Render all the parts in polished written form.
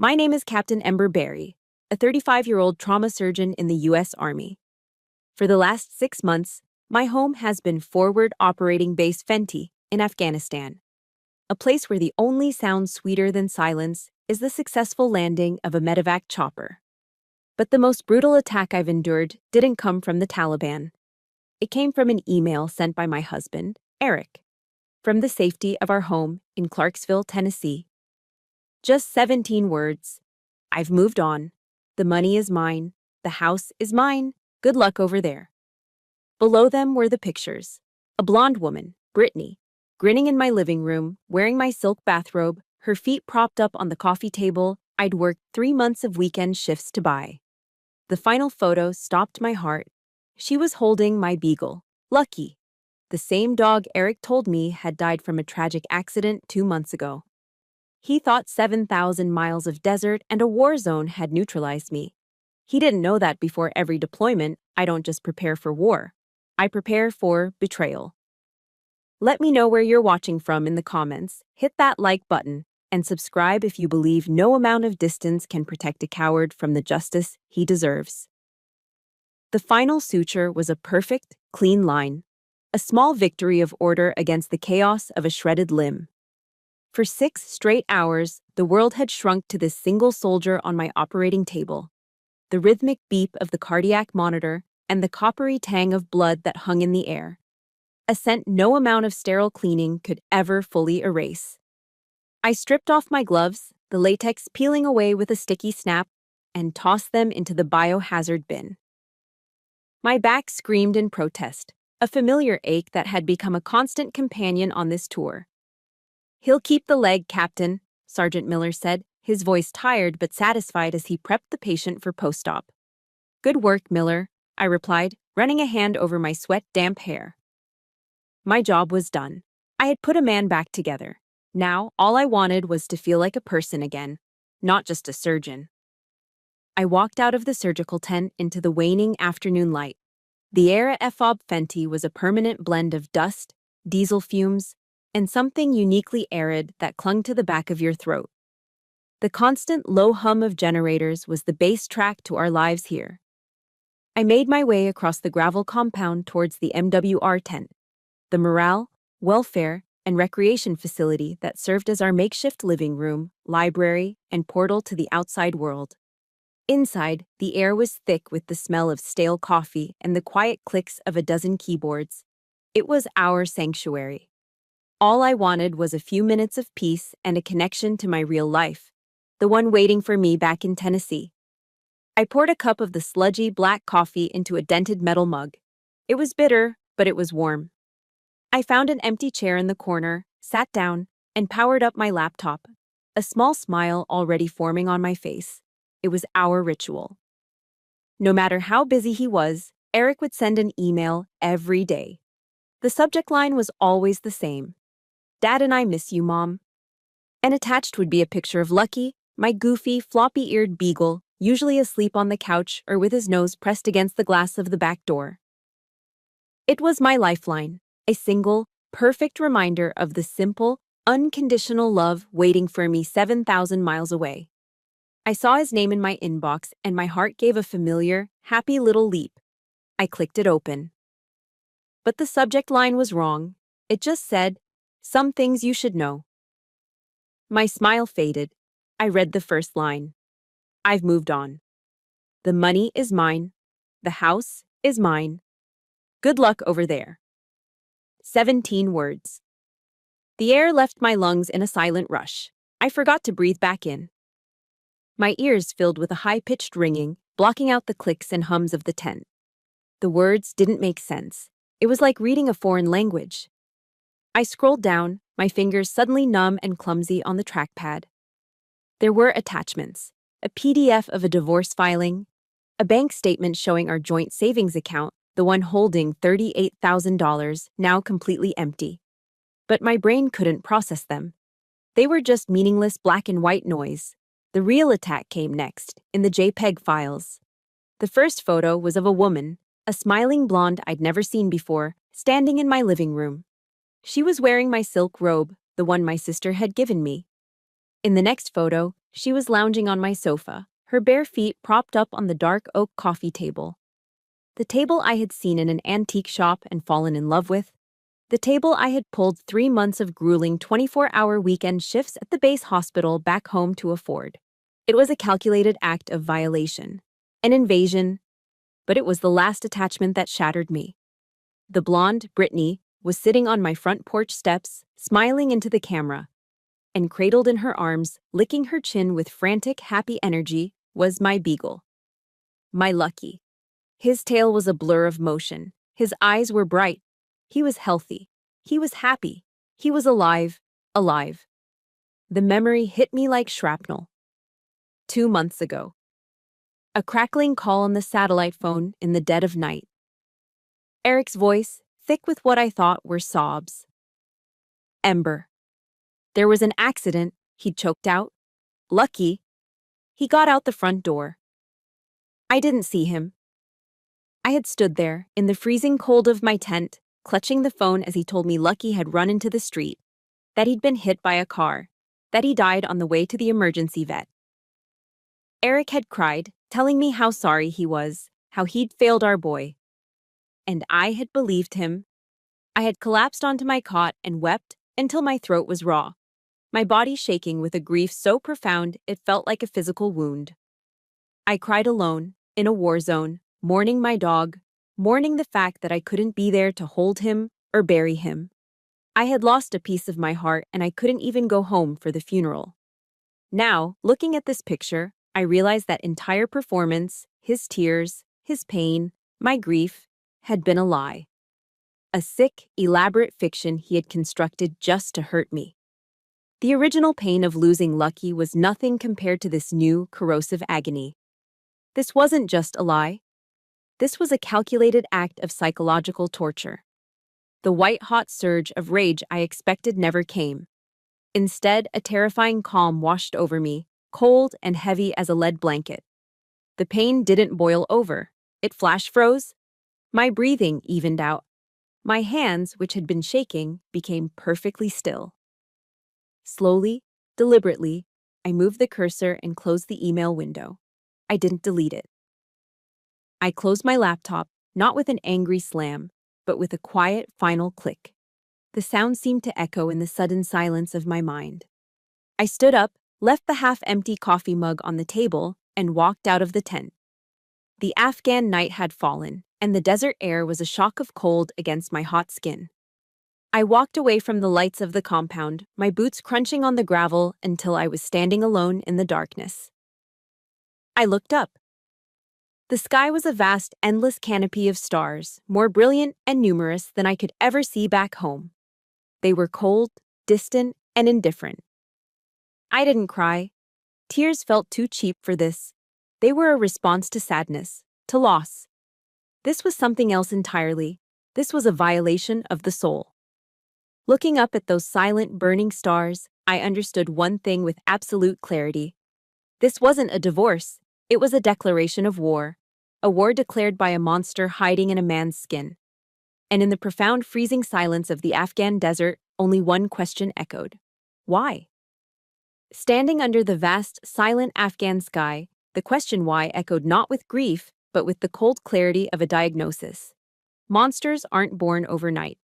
My name is Captain Ember Berry, a 35-year-old trauma surgeon in the U.S. Army. For the last 6 months, my home has been Forward Operating Base Fenty in Afghanistan, a place where the only sound sweeter than silence is the successful landing of a medevac chopper. But the most brutal attack I've endured didn't come from the Taliban. It came from an email sent by my husband, Eric, from the safety of our home in Clarksville, Tennessee. Just 17 words. I've moved on. The money is mine. The house is mine. Good luck over there. Below them were the pictures. A blonde woman, Brittany, grinning in my living room, wearing my silk bathrobe, her feet propped up on the coffee table I'd worked 3 months of weekend shifts to buy. The final photo stopped my heart. She was holding my beagle, Lucky, the same dog Eric told me had died from a tragic accident 2 months ago. He thought 7,000 miles of desert and a war zone had neutralized me. He didn't know that before every deployment, I don't just prepare for war. I prepare for betrayal. Let me know where you're watching from in the comments, hit that like button, and subscribe if you believe no amount of distance can protect a coward from the justice he deserves. The final suture was a perfect, clean line, a small victory of order against the chaos of a shredded limb. For 6 straight hours, the world had shrunk to this single soldier on my operating table. The rhythmic beep of the cardiac monitor and the coppery tang of blood that hung in the air. A scent no amount of sterile cleaning could ever fully erase. I stripped off my gloves, the latex peeling away with a sticky snap, and tossed them into the biohazard bin. My back screamed in protest, a familiar ache that had become a constant companion on this tour. "He'll keep the leg, Captain," Sergeant Miller said, his voice tired but satisfied as he prepped the patient for post-op. "Good work, Miller," I replied, running a hand over my sweat-damp hair. My job was done. I had put a man back together. Now, all I wanted was to feel like a person again, not just a surgeon. I walked out of the surgical tent into the waning afternoon light. The air at FOB Fenty was a permanent blend of dust, diesel fumes, and something uniquely arid that clung to the back of your throat. The constant low hum of generators was the bass track to our lives here. I made my way across the gravel compound towards the MWR tent, the morale, welfare, and recreation facility that served as our makeshift living room, library, and portal to the outside world. Inside, the air was thick with the smell of stale coffee and the quiet clicks of a dozen keyboards. It was our sanctuary. All I wanted was a few minutes of peace and a connection to my real life, the one waiting for me back in Tennessee. I poured a cup of the sludgy black coffee into a dented metal mug. It was bitter, but it was warm. I found an empty chair in the corner, sat down, and powered up my laptop, a small smile already forming on my face. It was our ritual. No matter how busy he was, Eric would send an email every day. The subject line was always the same. "Dad and I miss you, Mom." And attached would be a picture of Lucky, my goofy, floppy-eared beagle, usually asleep on the couch or with his nose pressed against the glass of the back door. It was my lifeline, a single, perfect reminder of the simple, unconditional love waiting for me 7,000 miles away. I saw his name in my inbox and my heart gave a familiar, happy little leap. I clicked it open. But the subject line was wrong. It just said, "Some things you should know." My smile faded. I read the first line. I've moved on. The money is mine. The house is mine. Good luck over there. 17 words. The air left my lungs in a silent rush. I forgot to breathe back in. My ears filled with a high-pitched ringing, blocking out the clicks and hums of the tent. The words didn't make sense. It was like reading a foreign language. I scrolled down, my fingers suddenly numb and clumsy on the trackpad. There were attachments, a PDF of a divorce filing, a bank statement showing our joint savings account, the one holding $38,000, now completely empty. But my brain couldn't process them. They were just meaningless black and white noise. The real attack came next, in the JPEG files. The first photo was of a woman, a smiling blonde I'd never seen before, standing in my living room. She was wearing my silk robe, the one my sister had given me. In the next photo, She was lounging on my sofa, her bare feet propped up on the dark oak coffee table. The table I had seen in an antique shop and fallen in love with. The table I had pulled 3 months of grueling 24-hour weekend shifts at the base hospital back home to afford. It was a calculated act of violation, an invasion, but it was the last attachment that shattered me. The blonde, Brittany, was sitting on my front porch steps, smiling into the camera, and cradled in her arms, licking her chin with frantic, happy energy, was my beagle. My Lucky. His tail was a blur of motion. His eyes were bright. He was healthy. He was happy. He was alive. Alive. The memory hit me like shrapnel. 2 months ago. A crackling call on the satellite phone in the dead of night. Eric's voice, thick with what I thought were sobs. Ember. There was an accident, he'd choked out. Lucky. He got out the front door. I didn't see him. I had stood there, in the freezing cold of my tent, clutching the phone as he told me Lucky had run into the street, that he'd been hit by a car, that he died on the way to the emergency vet. Eric had cried, telling me how sorry he was, how he'd failed our boy. And I had believed him. I had collapsed onto my cot and wept until my throat was raw, my body shaking with a grief so profound it felt like a physical wound. I cried alone, in a war zone, mourning my dog, mourning the fact that I couldn't be there to hold him or bury him. I had lost a piece of my heart and I couldn't even go home for the funeral. Now, looking at this picture, I realized that entire performance, his tears, his pain, my grief, had been a lie. A sick, elaborate fiction he had constructed just to hurt me. The original pain of losing Lucky was nothing compared to this new, corrosive agony. This wasn't just a lie. This was a calculated act of psychological torture. The white-hot surge of rage I expected never came. Instead, a terrifying calm washed over me, cold and heavy as a lead blanket. The pain didn't boil over. It flash froze. My breathing evened out. My hands, which had been shaking, became perfectly still. Slowly, deliberately, I moved the cursor and closed the email window. I didn't delete it. I closed my laptop, not with an angry slam, but with a quiet, final click. The sound seemed to echo in the sudden silence of my mind. I stood up, left the half-empty coffee mug on the table, and walked out of the tent. The Afghan night had fallen, and the desert air was a shock of cold against my hot skin. I walked away from the lights of the compound, my boots crunching on the gravel until I was standing alone in the darkness. I looked up. The sky was a vast, endless canopy of stars, more brilliant and numerous than I could ever see back home. They were cold, distant, and indifferent. I didn't cry. Tears felt too cheap for this. They were a response to sadness, to loss. This was something else entirely. This was a violation of the soul. Looking up at those silent, burning stars, I understood one thing with absolute clarity. This wasn't a divorce. It was a declaration of war. A war declared by a monster hiding in a man's skin. And in the profound freezing silence of the Afghan desert, only one question echoed. Why? Standing under the vast, silent Afghan sky, the question why echoed not with grief, but with the cold clarity of a diagnosis. Monsters aren't born overnight.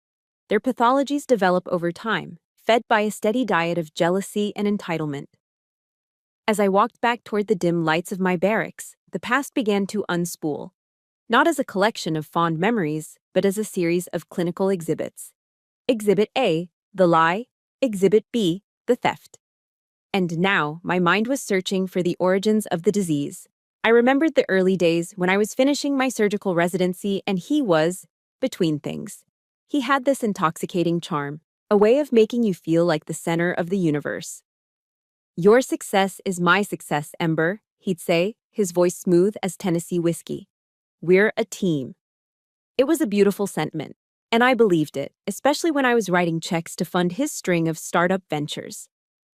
Their pathologies develop over time, fed by a steady diet of jealousy and entitlement. As I walked back toward the dim lights of my barracks, the past began to unspool, not as a collection of fond memories, but as a series of clinical exhibits. Exhibit A, the lie. Exhibit B, the theft. And now, my mind was searching for the origins of the disease. I remembered the early days when I was finishing my surgical residency and he was, between things. He had this intoxicating charm, a way of making you feel like the center of the universe. Your success is my success, Ember, he'd say, his voice smooth as Tennessee whiskey. We're a team. It was a beautiful sentiment, and I believed it, especially when I was writing checks to fund his string of startup ventures.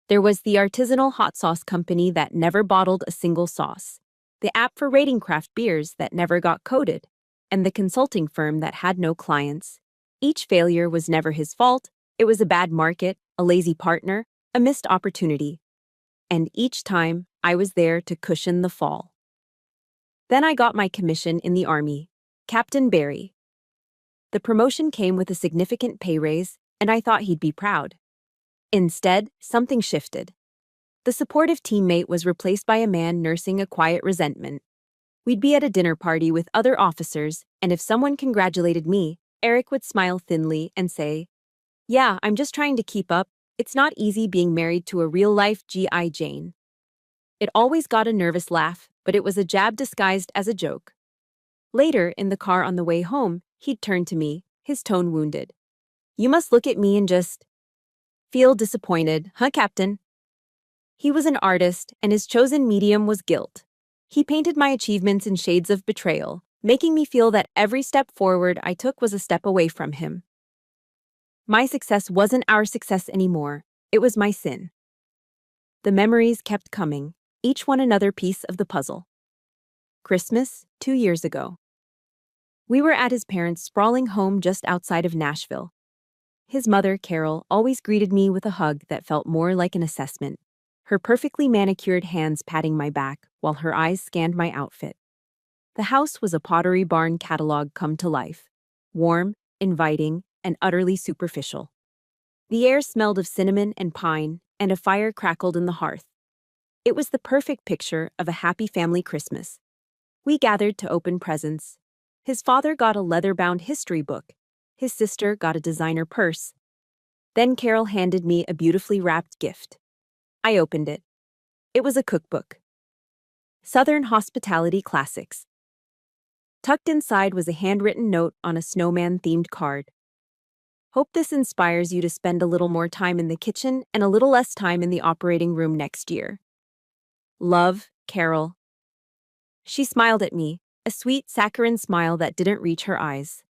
There was the artisanal hot sauce company that never bottled a single sauce, the app for rating craft beers that never got coded, and the consulting firm that had no clients. Each failure was never his fault. It was a bad market, a lazy partner, a missed opportunity. and each time I was there to cushion the fall. Then I got my commission in the Army, Captain Barry. The promotion came with a significant pay raise, and I thought he'd be proud. Instead, something shifted. The supportive teammate was replaced by a man nursing a quiet resentment. We'd be at a dinner party with other officers, and if someone congratulated me, Eric would smile thinly and say, "Yeah, I'm just trying to keep up. It's not easy being married to a real-life G.I. Jane." It always got a nervous laugh, but it was a jab disguised as a joke. Later, in the car on the way home, he'd turn to me, his tone wounded. "You must look at me and just feel disappointed, huh, Captain?" He was an artist, and his chosen medium was guilt. He painted my achievements in shades of betrayal, making me feel that every step forward I took was a step away from him. My success wasn't our success anymore, it was my sin. The memories kept coming, each one another piece of the puzzle. Christmas, 2 years ago. We were at his parents' sprawling home just outside of Nashville. His mother, Carol, always greeted me with a hug that felt more like an assessment, her perfectly manicured hands patting my back while her eyes scanned my outfit. The house was a Pottery Barn catalog come to life, warm, inviting, and utterly superficial. The air smelled of cinnamon and pine, and a fire crackled in the hearth. It was the perfect picture of a happy family Christmas. We gathered to open presents. His father got a leather-bound history book. His sister got a designer purse. Then Carol handed me a beautifully wrapped gift. I opened it. It was a cookbook. Southern Hospitality Classics. Tucked inside was a handwritten note on a snowman-themed card. "Hope this inspires you to spend a little more time in the kitchen and a little less time in the operating room next year. Love, Carol." She smiled at me, a sweet, saccharine smile that didn't reach her eyes.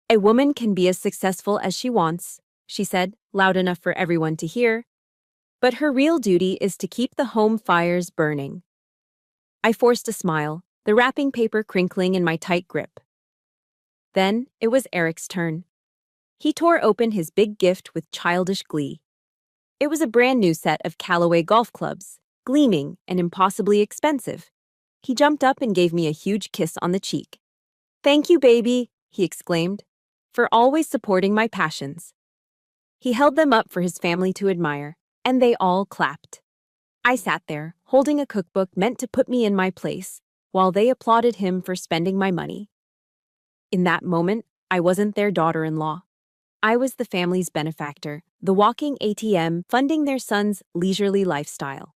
"A woman can be as successful as she wants," she said, loud enough for everyone to hear. "But her real duty is to keep the home fires burning." I forced a smile, the wrapping paper crinkling in my tight grip. Then it was Eric's turn. He tore open his big gift with childish glee. It was a brand new set of Callaway golf clubs, gleaming and impossibly expensive. He jumped up and gave me a huge kiss on the cheek. "Thank you, baby," he exclaimed, "for always supporting my passions." He held them up for his family to admire, and they all clapped. I sat there, holding a cookbook meant to put me in my place, while they applauded him for spending my money. In that moment, I wasn't their daughter-in-law. I was the family's benefactor, the walking ATM funding their son's leisurely lifestyle.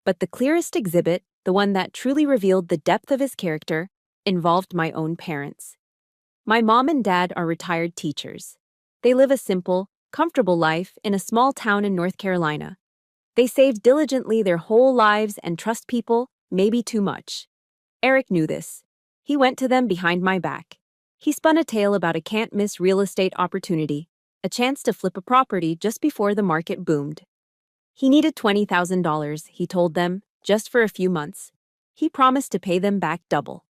But the clearest exhibit, the one that truly revealed the depth of his character, involved my own parents. My mom and dad are retired teachers. They live a simple, comfortable life in a small town in North Carolina. They save diligently their whole lives and trust people, maybe too much. Eric knew this. He went to them behind my back. He spun a tale about a can't-miss real estate opportunity, a chance to flip a property just before the market boomed. He needed $20,000, he told them, just for a few months. He promised to pay them back double.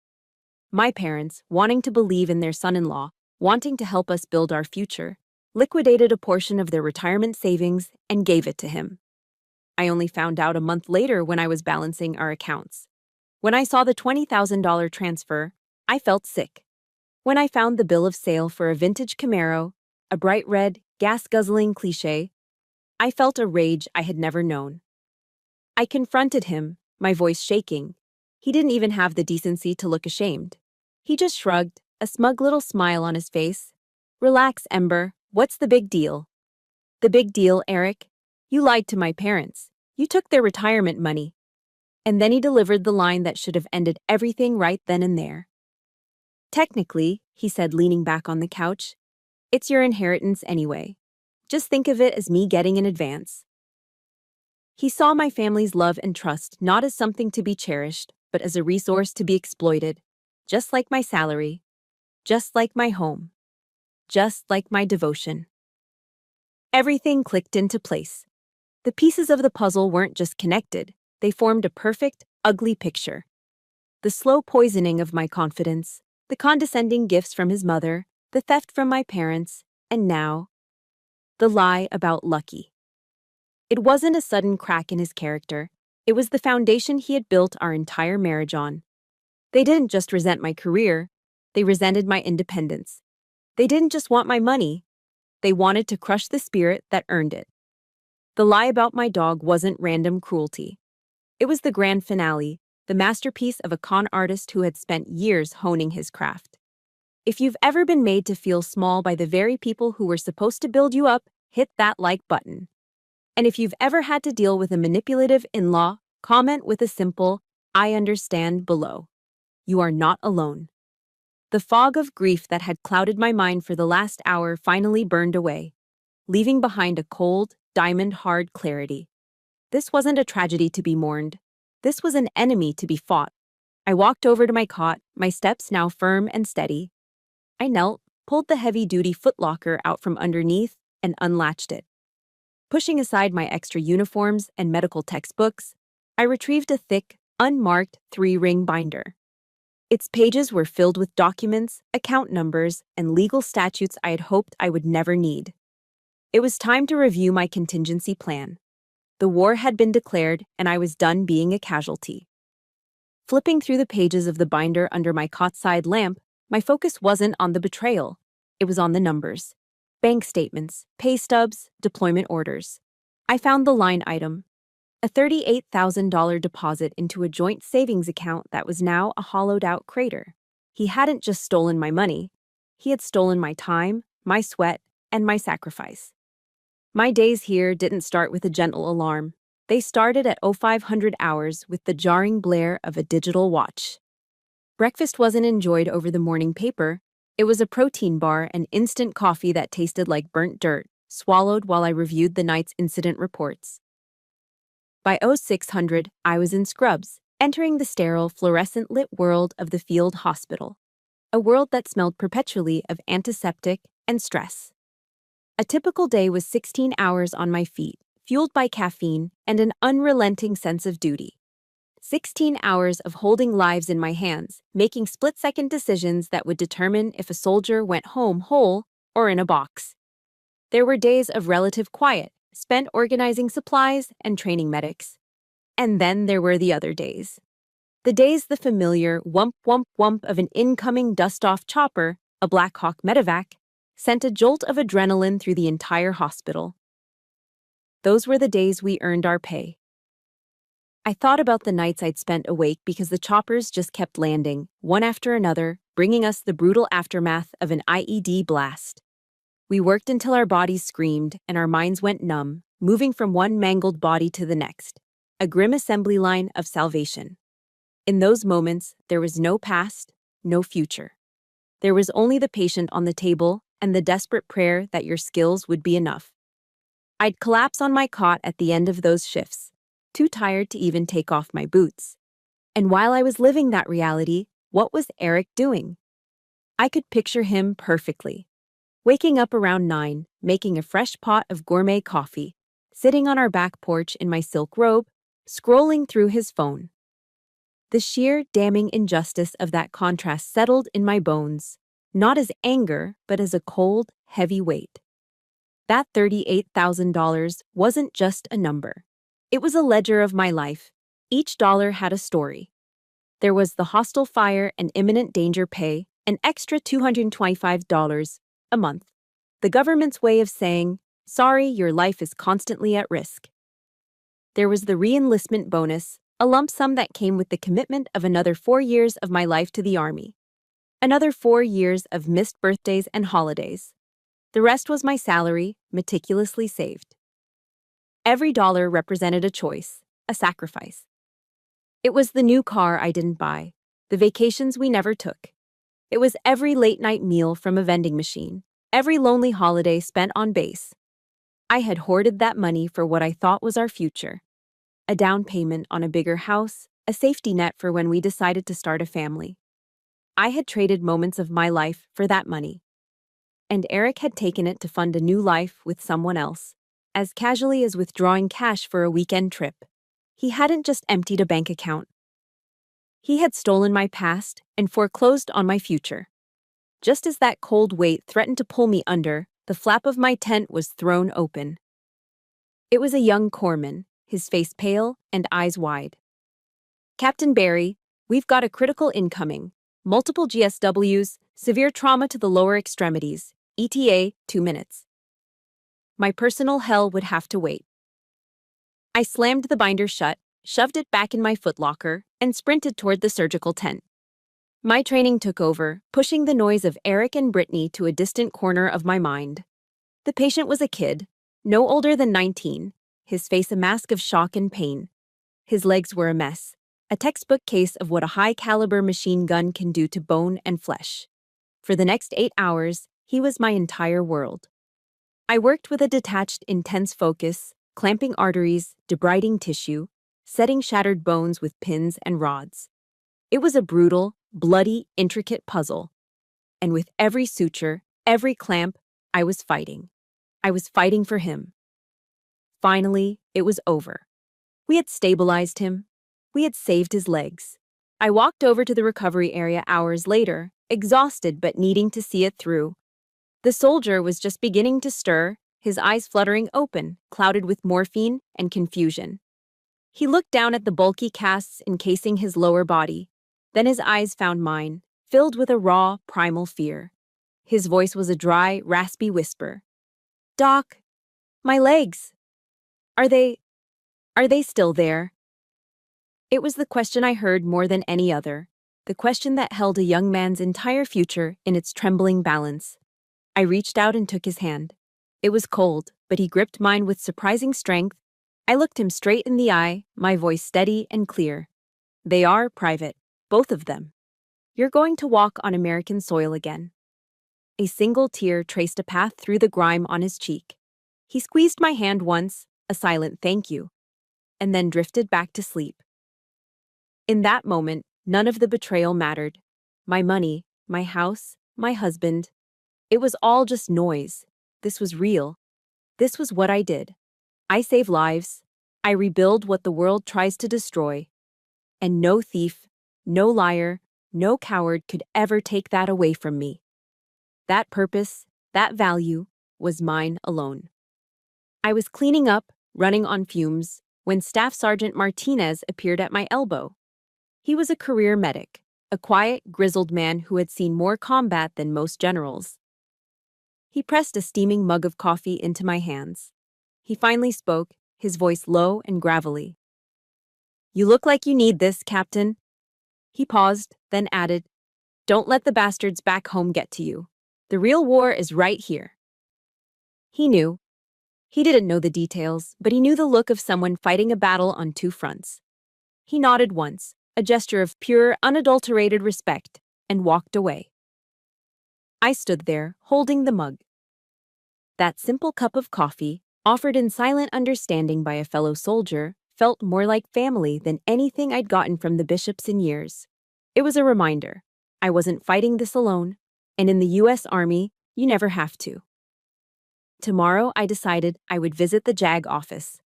My parents, wanting to believe in their son-in-law, wanting to help us build our future, liquidated a portion of their retirement savings and gave it to him. I only found out a month later when I was balancing our accounts. When I saw the $20,000 transfer, I felt sick. When I found the bill of sale for a vintage Camaro, a bright red, gas-guzzling cliché, I felt a rage I had never known. I confronted him, my voice shaking. He didn't even have the decency to look ashamed. He just shrugged, a smug little smile on his face. "Relax, Ember. What's the big deal?" "The big deal, Eric? You lied to my parents. You took their retirement money." And then he delivered the line that should have ended everything right then and there. "Technically," he said, leaning back on the couch, "it's your inheritance anyway. Just think of it as me getting an advance." He saw my family's love and trust not as something to be cherished, but as a resource to be exploited, just like my salary, just like my home, just like my devotion. Everything clicked into place. The pieces of the puzzle weren't just connected, they formed a perfect, ugly picture. The slow poisoning of my confidence, the condescending gifts from his mother, the theft from my parents, and now, the lie about Lucky. It wasn't a sudden crack in his character. It was the foundation he had built our entire marriage on. They didn't just resent my career, they resented my independence. They didn't just want my money, they wanted to crush the spirit that earned it. The lie about my dog wasn't random cruelty. It was the grand finale, the masterpiece of a con artist who had spent years honing his craft. If you've ever been made to feel small by the very people who were supposed to build you up, hit that like button. And if you've ever had to deal with a manipulative in-law, comment with a simple, "I understand" below. You are not alone. The fog of grief that had clouded my mind for the last hour finally burned away, leaving behind a cold, diamond-hard clarity. This wasn't a tragedy to be mourned. This was an enemy to be fought. I walked over to my cot, my steps now firm and steady. I knelt, pulled the heavy-duty footlocker out from underneath, and unlatched it. Pushing aside my extra uniforms and medical textbooks, I retrieved a thick, unmarked 3-ring binder. Its pages were filled with documents, account numbers, and legal statutes I had hoped I would never need. It was time to review my contingency plan. The war had been declared, and I was done being a casualty. Flipping through the pages of the binder under my cot-side lamp, my focus wasn't on the betrayal. It was on the numbers. Bank statements, pay stubs, deployment orders. I found the line item, a $38,000 deposit into a joint savings account that was now a hollowed-out crater. He hadn't just stolen my money. He had stolen my time, my sweat, and my sacrifice. My days here didn't start with a gentle alarm. They started at 0500 hours with the jarring blare of a digital watch. Breakfast wasn't enjoyed over the morning paper. It was a protein bar and instant coffee that tasted like burnt dirt, swallowed while I reviewed the night's incident reports. By 0600, I was in scrubs, entering the sterile, fluorescent-lit world of the field hospital, a world that smelled perpetually of antiseptic and stress. A typical day was 16 hours on my feet, fueled by caffeine and an unrelenting sense of duty. 16 hours of holding lives in my hands, making split-second decisions that would determine if a soldier went home whole or in a box. There were days of relative quiet, spent organizing supplies and training medics. And then there were the other days. The days the familiar whump whump whump of an incoming dust-off chopper, a Black Hawk medevac, sent a jolt of adrenaline through the entire hospital. Those were the days we earned our pay. I thought about the nights I'd spent awake because the choppers just kept landing, one after another, bringing us the brutal aftermath of an IED blast. We worked until our bodies screamed and our minds went numb, moving from one mangled body to the next, a grim assembly line of salvation. In those moments, there was no past, no future. There was only the patient on the table and the desperate prayer that your skills would be enough. I'd collapse on my cot at the end of those shifts, too tired to even take off my boots. And while I was living that reality, what was Eric doing? I could picture him perfectly. Waking up around 9, making a fresh pot of gourmet coffee, sitting on our back porch in my silk robe, scrolling through his phone. The sheer, damning injustice of that contrast settled in my bones, not as anger, but as a cold, heavy weight. That $38,000 wasn't just a number. It was a ledger of my life. Each dollar had a story. There was the hostile fire and imminent danger pay, an extra $225 a month. The government's way of saying, sorry, your life is constantly at risk. There was the re-enlistment bonus, a lump sum that came with the commitment of another 4 years of my life to the Army. Another 4 years of missed birthdays and holidays. The rest was my salary, meticulously saved. Every dollar represented a choice, a sacrifice. It was the new car I didn't buy, the vacations we never took. It was every late-night meal from a vending machine, every lonely holiday spent on base. I had hoarded that money for what I thought was our future. A down payment on a bigger house, a safety net for when we decided to start a family. I had traded moments of my life for that money. And Eric had taken it to fund a new life with someone else, as casually as withdrawing cash for a weekend trip. He hadn't just emptied a bank account. He had stolen my past and foreclosed on my future. Just as that cold weight threatened to pull me under, the flap of my tent was thrown open. It was a young corpsman, his face pale and eyes wide. "Captain Barry, we've got a critical incoming. Multiple GSWs, severe trauma to the lower extremities. ETA, 2 minutes." My personal hell would have to wait. I slammed the binder shut, shoved it back in my footlocker, and sprinted toward the surgical tent. My training took over, pushing the noise of Eric and Brittany to a distant corner of my mind. The patient was a kid, no older than 19, his face a mask of shock and pain. His legs were a mess, a textbook case of what a high-caliber machine gun can do to bone and flesh. For the next 8 hours, he was my entire world. I worked with a detached, intense focus, clamping arteries, debriding tissue, setting shattered bones with pins and rods. It was a brutal, bloody, intricate puzzle. And with every suture, every clamp, I was fighting. I was fighting for him. Finally, it was over. We had stabilized him. We had saved his legs. I walked over to the recovery area hours later, exhausted but needing to see it through. The soldier was just beginning to stir, his eyes fluttering open, clouded with morphine and confusion. He looked down at the bulky casts encasing his lower body. Then his eyes found mine, filled with a raw, primal fear. His voice was a dry, raspy whisper. "Doc, my legs. Are they still there?" It was the question I heard more than any other, the question that held a young man's entire future in its trembling balance. I reached out and took his hand. It was cold, but he gripped mine with surprising strength. I looked him straight in the eye, my voice steady and clear. "They are private, both of them. You're going to walk on American soil again." A single tear traced a path through the grime on his cheek. He squeezed my hand once, a silent thank you, and then drifted back to sleep. In that moment, none of the betrayal mattered. My money, my house, my husband. It was all just noise. This was real. This was what I did. I save lives. I rebuild what the world tries to destroy. And no thief, no liar, no coward could ever take that away from me. That purpose, that value, was mine alone. I was cleaning up, running on fumes, when Staff Sergeant Martinez appeared at my elbow. He was a career medic, a quiet, grizzled man who had seen more combat than most generals. He pressed a steaming mug of coffee into my hands. He finally spoke, his voice low and gravelly. "You look like you need this, Captain." He paused, then added, "Don't let the bastards back home get to you. The real war is right here." He knew. He didn't know the details, but he knew the look of someone fighting a battle on 2 fronts. He nodded once, a gesture of pure, unadulterated respect, and walked away. I stood there, holding the mug. That simple cup of coffee, offered in silent understanding by a fellow soldier, felt more like family than anything I'd gotten from the bishops in years. It was a reminder. I wasn't fighting this alone, and in the U.S. Army, you never have to. Tomorrow, I decided I would visit the JAG office.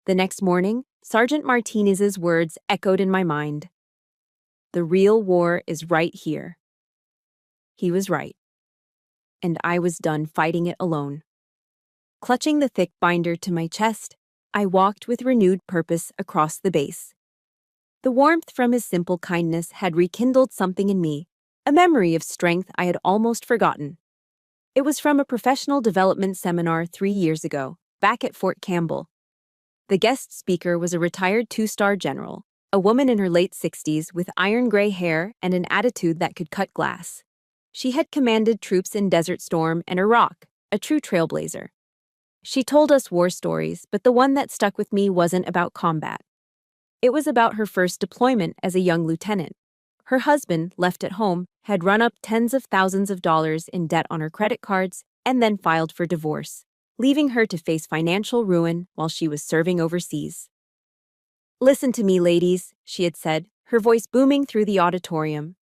The next morning, Sergeant Martinez's words echoed in my mind. "The real war is right here." He was right. And I was done fighting it alone. Clutching the thick binder to my chest, I walked with renewed purpose across the base. The warmth from his simple kindness had rekindled something in me, a memory of strength I had almost forgotten. It was from a professional development seminar 3 years ago, back at Fort Campbell. The guest speaker was a retired 2-star general, a woman in her late 60s with iron gray hair and an attitude that could cut glass. She had commanded troops in Desert Storm and Iraq, a true trailblazer. She told us war stories, but the one that stuck with me wasn't about combat. It was about her first deployment as a young lieutenant. Her husband, left at home, had run up tens of thousands of dollars in debt on her credit cards and then filed for divorce, leaving her to face financial ruin while she was serving overseas. "Listen to me, ladies," she had said, her voice booming through the auditorium.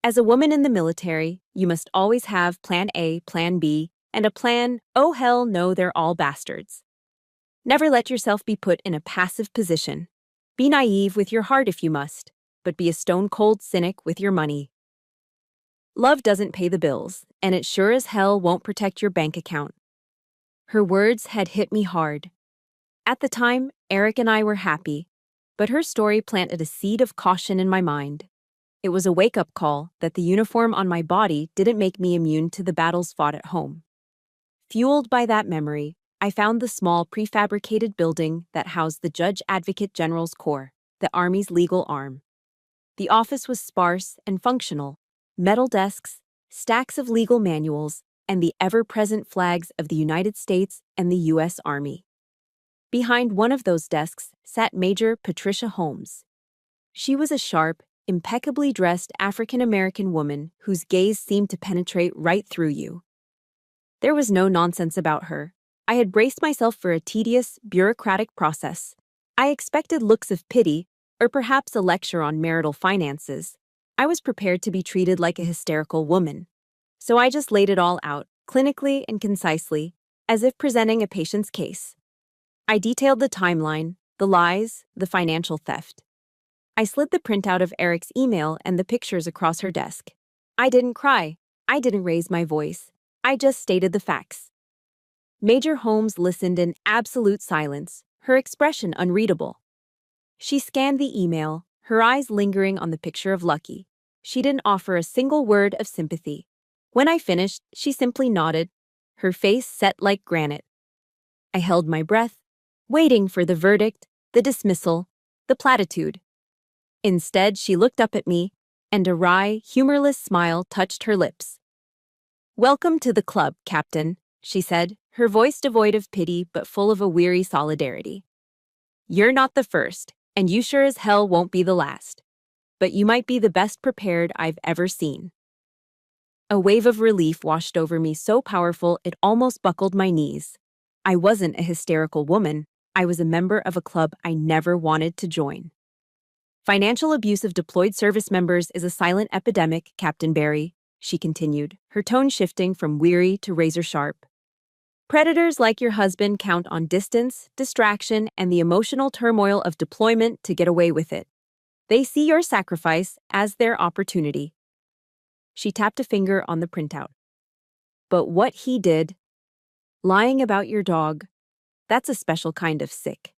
"As a woman in the military, you must always have Plan A, Plan B, and a plan, oh hell no, they're all bastards. Never let yourself be put in a passive position. Be naive with your heart if you must, but be a stone-cold cynic with your money. Love doesn't pay the bills, and it sure as hell won't protect your bank account." Her words had hit me hard. At the time, Eric and I were happy, but her story planted a seed of caution in my mind. It was a wake-up call that the uniform on my body didn't make me immune to the battles fought at home. Fueled by that memory, I found the small prefabricated building that housed the Judge Advocate General's Corps, the Army's legal arm. The office was sparse and functional: metal desks, stacks of legal manuals, and the ever-present flags of the United States and the U.S. Army. Behind one of those desks sat Major Patricia Holmes. She was a sharp, impeccably dressed African-American woman whose gaze seemed to penetrate right through you. There was no nonsense about her. I had braced myself for a tedious, bureaucratic process. I expected looks of pity, or perhaps a lecture on marital finances. I was prepared to be treated like a hysterical woman. So I just laid it all out, clinically and concisely, as if presenting a patient's case. I detailed the timeline, the lies, the financial theft. I slid the printout of Eric's email and the pictures across her desk. I didn't cry. I didn't raise my voice. I just stated the facts. Major Holmes listened in absolute silence, her expression unreadable. She scanned the email, her eyes lingering on the picture of Lucky. She didn't offer a single word of sympathy. When I finished, she simply nodded, her face set like granite. I held my breath, waiting for the verdict, the dismissal, the platitude. Instead, she looked up at me, and a wry, humorless smile touched her lips. "Welcome to the club, Captain," she said, her voice devoid of pity but full of a weary solidarity. "You're not the first, and you sure as hell won't be the last. But you might be the best prepared I've ever seen." A wave of relief washed over me so powerful it almost buckled my knees. I wasn't a hysterical woman. I was a member of a club I never wanted to join. "Financial abuse of deployed service members is a silent epidemic, Captain Barry," she continued, her tone shifting from weary to razor-sharp. "Predators like your husband count on distance, distraction, and the emotional turmoil of deployment to get away with it. They see your sacrifice as their opportunity." She tapped a finger on the printout. "But what he did, lying about your dog, that's a special kind of sick."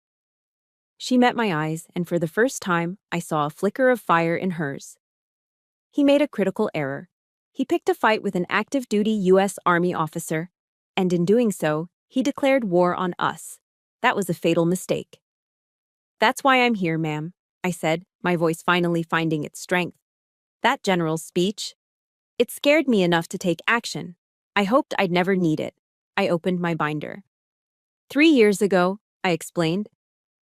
She met my eyes, and for the first time, I saw a flicker of fire in hers. "He made a critical error. He picked a fight with an active-duty U.S. Army officer, and in doing so, he declared war on us. That was a fatal mistake." "That's why I'm here, ma'am," I said, my voice finally finding its strength. "That general's speech, it scared me enough to take action. I hoped I'd never need it." I opened my binder. 3 years ago, I explained,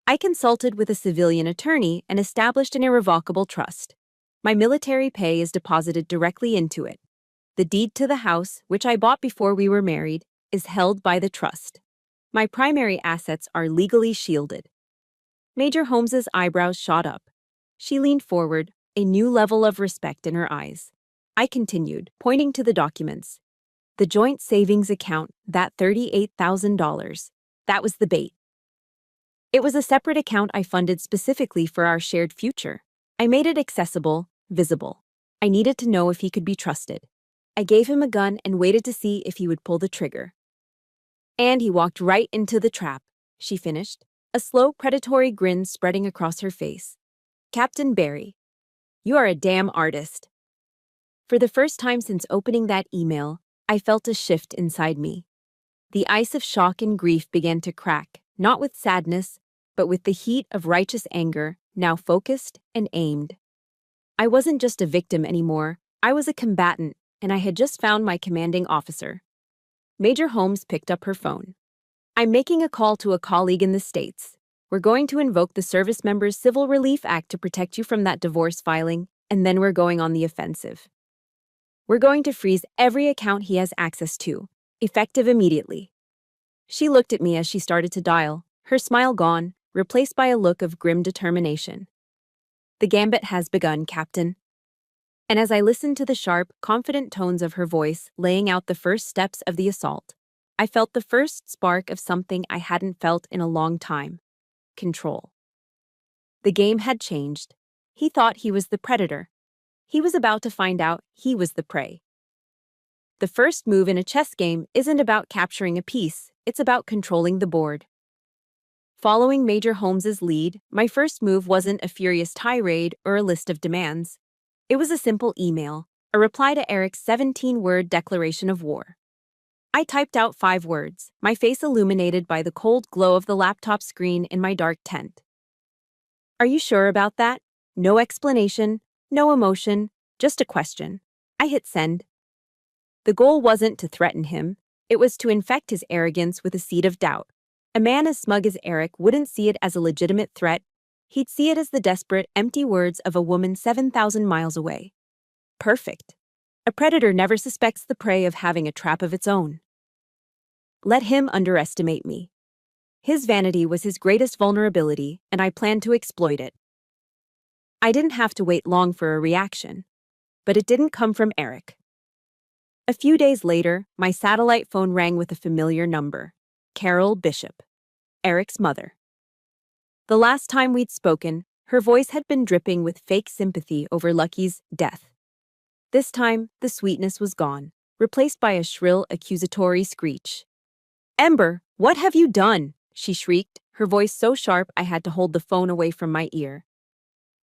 I consulted with a civilian attorney and established an irrevocable trust. My military pay is deposited directly into it. The deed to the house, which I bought before we were married, is held by the trust. My primary assets are legally shielded. Major Holmes's eyebrows shot up. She leaned forward, a new level of respect in her eyes. I continued, pointing to the documents. "The joint savings account, that $38,000, that was the bait. It was a separate account I funded specifically for our shared future. I made it accessible, visible. I needed to know if he could be trusted. I gave him a gun and waited to see if he would pull the trigger. And he walked right into the trap," she finished, a slow, predatory grin spreading across her face. "Captain Barry, you are a damn artist." For the first time since opening that email, I felt a shift inside me. The ice of shock and grief began to crack, not with sadness, but with the heat of righteous anger, now focused and aimed. I wasn't just a victim anymore. I was a combatant, and I had just found my commanding officer. Major Holmes picked up her phone. "I'm making a call to a colleague in the States. We're going to invoke the Service Members Civil Relief Act to protect you from that divorce filing, and then we're going on the offensive. We're going to freeze every account he has access to, effective immediately." She looked at me as she started to dial, her smile gone, replaced by a look of grim determination. "The gambit has begun, Captain." And as I listened to the sharp, confident tones of her voice laying out the first steps of the assault, I felt the first spark of something I hadn't felt in a long time: control. The game had changed. He thought he was the predator. He was about to find out he was the prey. The first move in a chess game isn't about capturing a piece, it's about controlling the board. Following Major Holmes's lead, my first move wasn't a furious tirade or a list of demands. It was a simple email, a reply to Eric's 17-word declaration of war. I typed out 5 words, my face illuminated by the cold glow of the laptop screen in my dark tent. Are you sure about that? No explanation, no emotion, just a question. I hit send. The goal wasn't to threaten him, it was to infect his arrogance with a seed of doubt. A man as smug as Eric wouldn't see it as a legitimate threat, he'd see it as the desperate, empty words of a woman 7,000 miles away. Perfect. A predator never suspects the prey of having a trap of its own. Let him underestimate me. His vanity was his greatest vulnerability, and I planned to exploit it. I didn't have to wait long for a reaction, but it didn't come from Eric. A few days later, my satellite phone rang with a familiar number. Carol Bishop, Eric's mother. The last time we'd spoken, her voice had been dripping with fake sympathy over Lucky's death. This time, the sweetness was gone, replaced by a shrill, accusatory screech. "Ember, what have you done?" she shrieked, her voice so sharp I had to hold the phone away from my ear.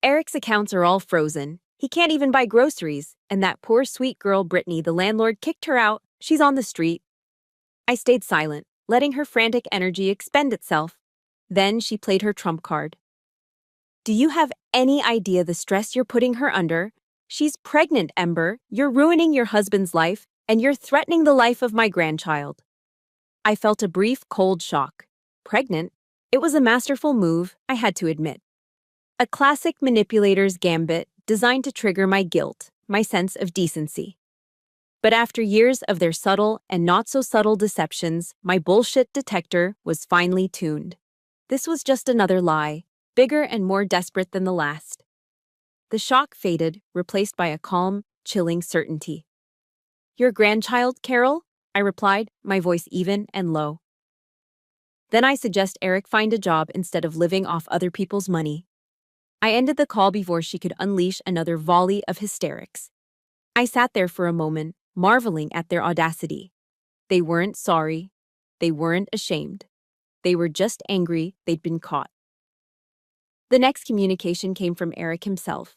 "Eric's accounts are all frozen. He can't even buy groceries, and that poor sweet girl Brittany, the landlord, kicked her out. She's on the street." I stayed silent, letting her frantic energy expend itself. Then she played her trump card. "Do you have any idea the stress you're putting her under? She's pregnant, Ember. You're ruining your husband's life, and you're threatening the life of my grandchild." I felt a brief, cold shock. Pregnant? It was a masterful move, I had to admit. A classic manipulator's gambit designed to trigger my guilt, my sense of decency. But after years of their subtle and not-so-subtle deceptions, my bullshit detector was finely tuned. This was just another lie, bigger and more desperate than the last. The shock faded, replaced by a calm, chilling certainty. "Your grandchild, Carol?" I replied, my voice even and low. "Then I suggest Eric find a job instead of living off other people's money." I ended the call before she could unleash another volley of hysterics. I sat there for a moment, marveling at their audacity. They weren't sorry. They weren't ashamed. They were just angry they'd been caught. The next communication came from Eric himself.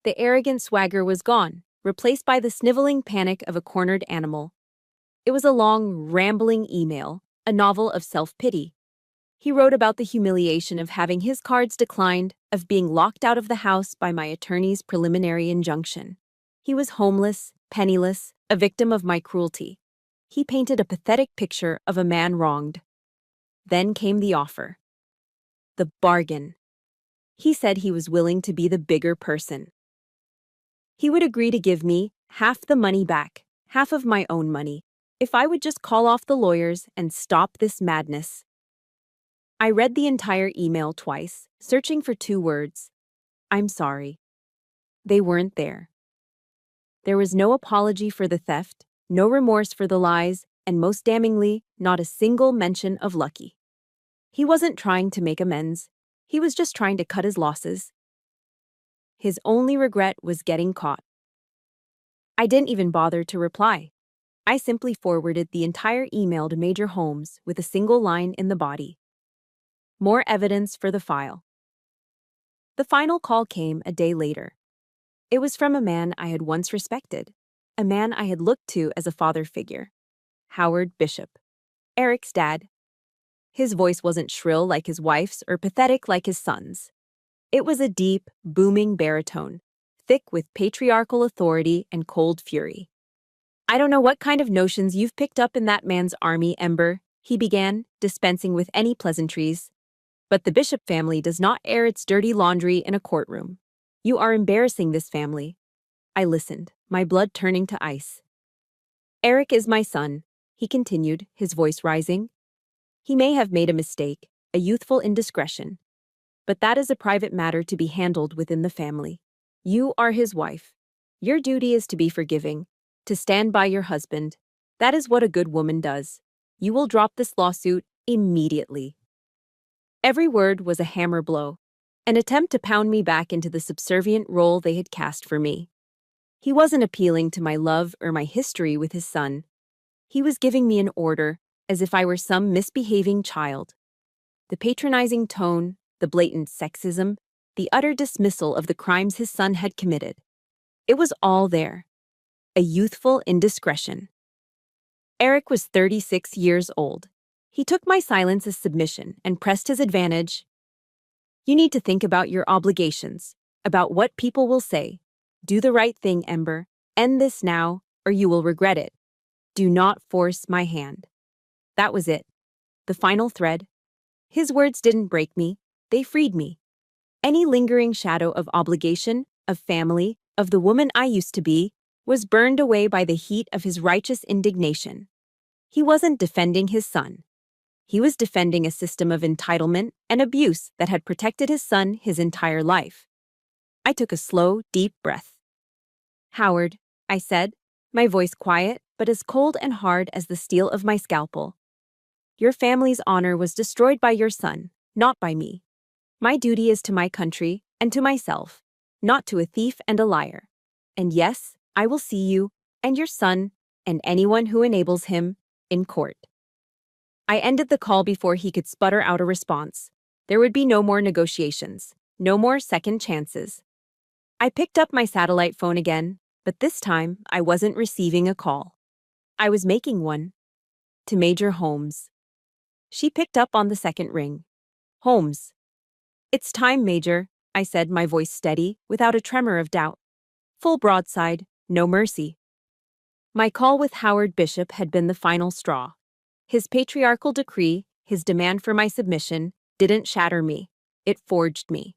The arrogant swagger was gone, replaced by the sniveling panic of a cornered animal. It was a long, rambling email, a novel of self-pity. He wrote about the humiliation of having his cards declined, of being locked out of the house by my attorney's preliminary injunction. He was homeless, penniless, a victim of my cruelty. He painted a pathetic picture of a man wronged. Then came the offer. The bargain. He said he was willing to be the bigger person. He would agree to give me half the money back, half of my own money, if I would just call off the lawyers and stop this madness. I read the entire email twice, searching for 2 words. I'm sorry. They weren't there. There was no apology for the theft, no remorse for the lies, and most damningly, not a single mention of Lucky. He wasn't trying to make amends. He was just trying to cut his losses. His only regret was getting caught. I didn't even bother to reply. I simply forwarded the entire email to Major Holmes with a single line in the body. More evidence for the file. The final call came a day later. It was from a man I had once respected, a man I had looked to as a father figure. Howard Bishop, Eric's dad. His voice wasn't shrill like his wife's or pathetic like his son's. It was a deep, booming baritone, thick with patriarchal authority and cold fury. "I don't know what kind of notions you've picked up in that man's army, Ember," he began, dispensing with any pleasantries. "But the Bishop family does not air its dirty laundry in a courtroom. You are embarrassing this family." I listened, my blood turning to ice. "Eric is my son," he continued, his voice rising. "He may have made a mistake, a youthful indiscretion. But that is a private matter to be handled within the family. You are his wife. Your duty is to be forgiving, to stand by your husband. That is what a good woman does. You will drop this lawsuit immediately." Every word was a hammer blow, an attempt to pound me back into the subservient role they had cast for me. He wasn't appealing to my love or my history with his son. He was giving me an order, as if I were some misbehaving child. The patronizing tone, the blatant sexism, the utter dismissal of the crimes his son had committed. It was all there. A youthful indiscretion. Eric was 36 years old. He took my silence as submission and pressed his advantage. You need to think about your obligations, about what people will say. Do the right thing, Ember. End this now, or you will regret it. Do not force my hand. That was it. The final thread. His words didn't break me, they freed me. Any lingering shadow of obligation, of family, of the woman I used to be, was burned away by the heat of his righteous indignation. He wasn't defending his son. He was defending a system of entitlement and abuse that had protected his son his entire life. I took a slow, deep breath. Howard, I said, my voice quiet but as cold and hard as the steel of my scalpel. Your family's honor was destroyed by your son, not by me. My duty is to my country and to myself, not to a thief and a liar. And yes, I will see you, and your son, and anyone who enables him, in court. I ended the call before he could sputter out a response. There would be no more negotiations, no more second chances. I picked up my satellite phone again, but this time I wasn't receiving a call. I was making one. To Major Holmes. She picked up on the second ring. Holmes. It's time, Major, I said, my voice steady, without a tremor of doubt. Full broadside, no mercy. My call with Howard Bishop had been the final straw. His patriarchal decree, his demand for my submission, didn't shatter me. It forged me.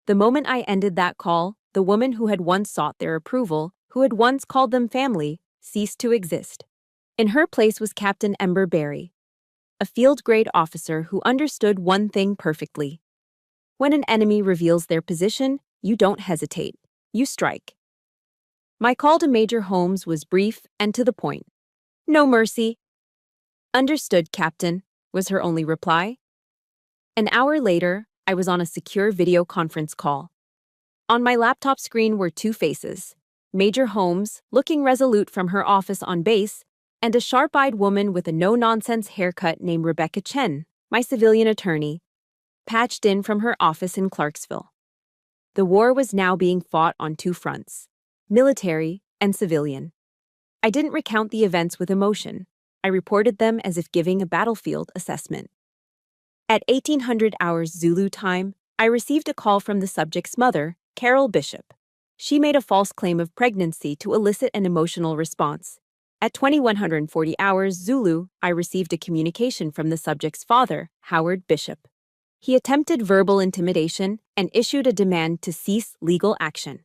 The moment I ended that call, the woman who had once sought their approval, who had once called them family, ceased to exist. In her place was Captain Ember Barry, a field-grade officer who understood one thing perfectly. When an enemy reveals their position, you don't hesitate. You strike. My call to Major Holmes was brief and to the point. No mercy. Understood, Captain, was her only reply. An hour later, I was on a secure video conference call. On my laptop screen were two faces, Major Holmes, looking resolute from her office on base, and a sharp-eyed woman with a no-nonsense haircut named Rebecca Chen, my civilian attorney, patched in from her office in Clarksville. The war was now being fought on two fronts, military and civilian. I didn't recount the events with emotion. I reported them as if giving a battlefield assessment. At 1800 hours Zulu time, I received a call from the subject's mother, Carol Bishop. She made a false claim of pregnancy to elicit an emotional response. At 2140 hours Zulu, I received a communication from the subject's father, Howard Bishop. He attempted verbal intimidation and issued a demand to cease legal action.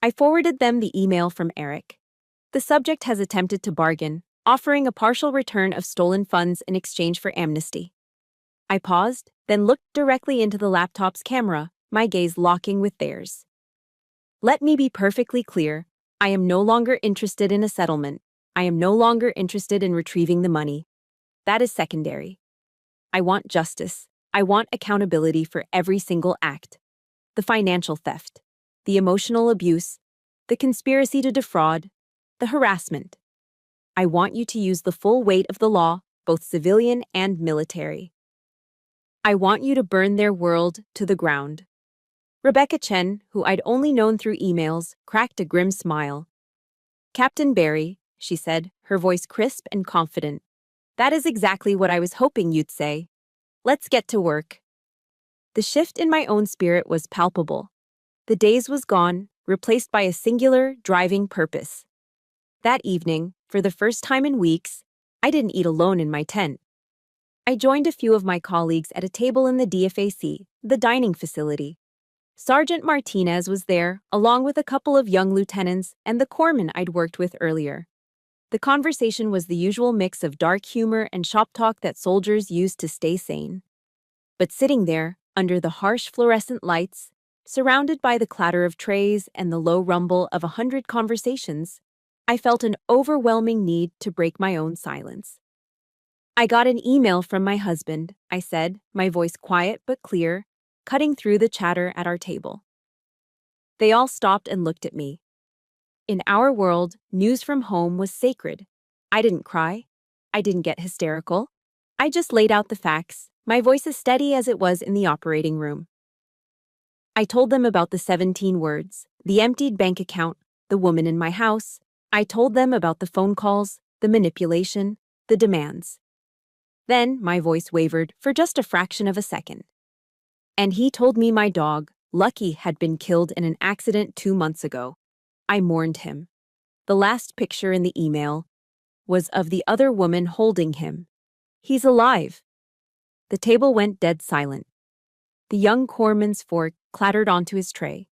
I forwarded them the email from Eric. The subject has attempted to bargain, offering a partial return of stolen funds in exchange for amnesty. I paused, then looked directly into the laptop's camera, my gaze locking with theirs. Let me be perfectly clear. I am no longer interested in a settlement. I am no longer interested in retrieving the money. That is secondary. I want justice. I want accountability for every single act. The financial theft, the emotional abuse, the conspiracy to defraud, the harassment. I want you to use the full weight of the law, both civilian and military. I want you to burn their world to the ground. Rebecca Chen, who I'd only known through emails, cracked a grim smile. Captain Barry, she said, her voice crisp and confident. That is exactly what I was hoping you'd say. Let's get to work. The shift in my own spirit was palpable. The daze was gone, replaced by a singular, driving purpose. That evening, for the first time in weeks, I didn't eat alone in my tent. I joined a few of my colleagues at a table in the DFAC, the dining facility. Sergeant Martinez was there, along with a couple of young lieutenants and the corpsman I'd worked with earlier. The conversation was the usual mix of dark humor and shop talk that soldiers use to stay sane. But sitting there, under the harsh fluorescent lights, surrounded by the clatter of trays and the low rumble of 100 conversations, I felt an overwhelming need to break my own silence. I got an email from my husband, I said, my voice quiet but clear, cutting through the chatter at our table. They all stopped and looked at me. In our world, news from home was sacred. I didn't cry. I didn't get hysterical. I just laid out the facts, my voice as steady as it was in the operating room. I told them about the 17 words, the emptied bank account, the woman in my house. I told them about the phone calls, the manipulation, the demands. Then my voice wavered for just a fraction of a second. And he told me my dog, Lucky, had been killed in an accident 2 months ago. I mourned him. The last picture in the email was of the other woman holding him. He's alive. The table went dead silent. The young corpsman's fork clattered onto his tray.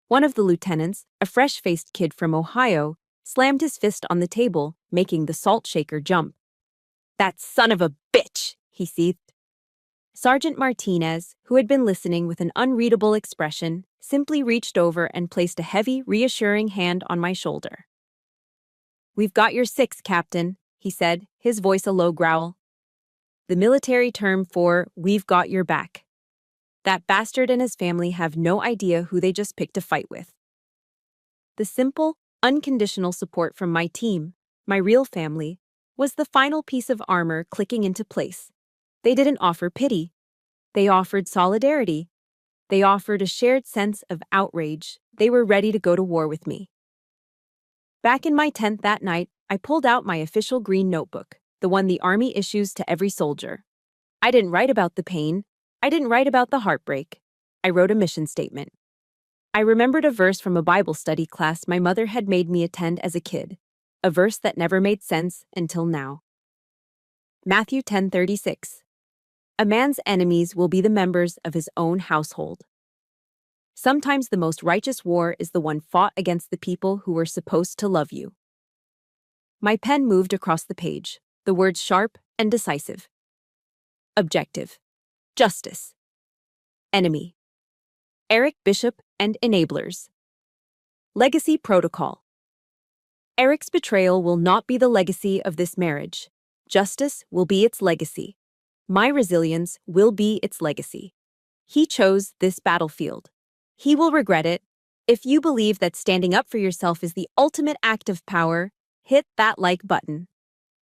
One of the lieutenants, a fresh-faced kid from Ohio, slammed his fist on the table, making the salt shaker jump. "That son of a bitch!" he seethed. Sergeant Martinez, who had been listening with an unreadable expression, simply reached over and placed a heavy, reassuring hand on my shoulder. "We've got your 6, Captain," he said, his voice a low growl. The military term for "we've got your back." That bastard and his family have no idea who they just picked a fight with. The simple, unconditional support from my team, my real family, was the final piece of armor clicking into place. They didn't offer pity. They offered solidarity. They offered a shared sense of outrage. They were ready to go to war with me. Back in my tent that night, I pulled out my official green notebook, the one the Army issues to every soldier. I didn't write about the pain. I didn't write about the heartbreak. I wrote a mission statement. I remembered a verse from a Bible study class my mother had made me attend as a kid, a verse that never made sense until now. Matthew 10:36. A man's enemies will be the members of his own household. Sometimes the most righteous war is the one fought against the people who were supposed to love you. My pen moved across the page, the words sharp and decisive. Objective. Justice. Enemy. Eric Bishop and enablers. Legacy protocol. Eric's betrayal will not be the legacy of this marriage. Justice will be its legacy. My resilience will be its legacy. He chose this battlefield. He will regret it. If you believe that standing up for yourself is the ultimate act of power, hit that like button.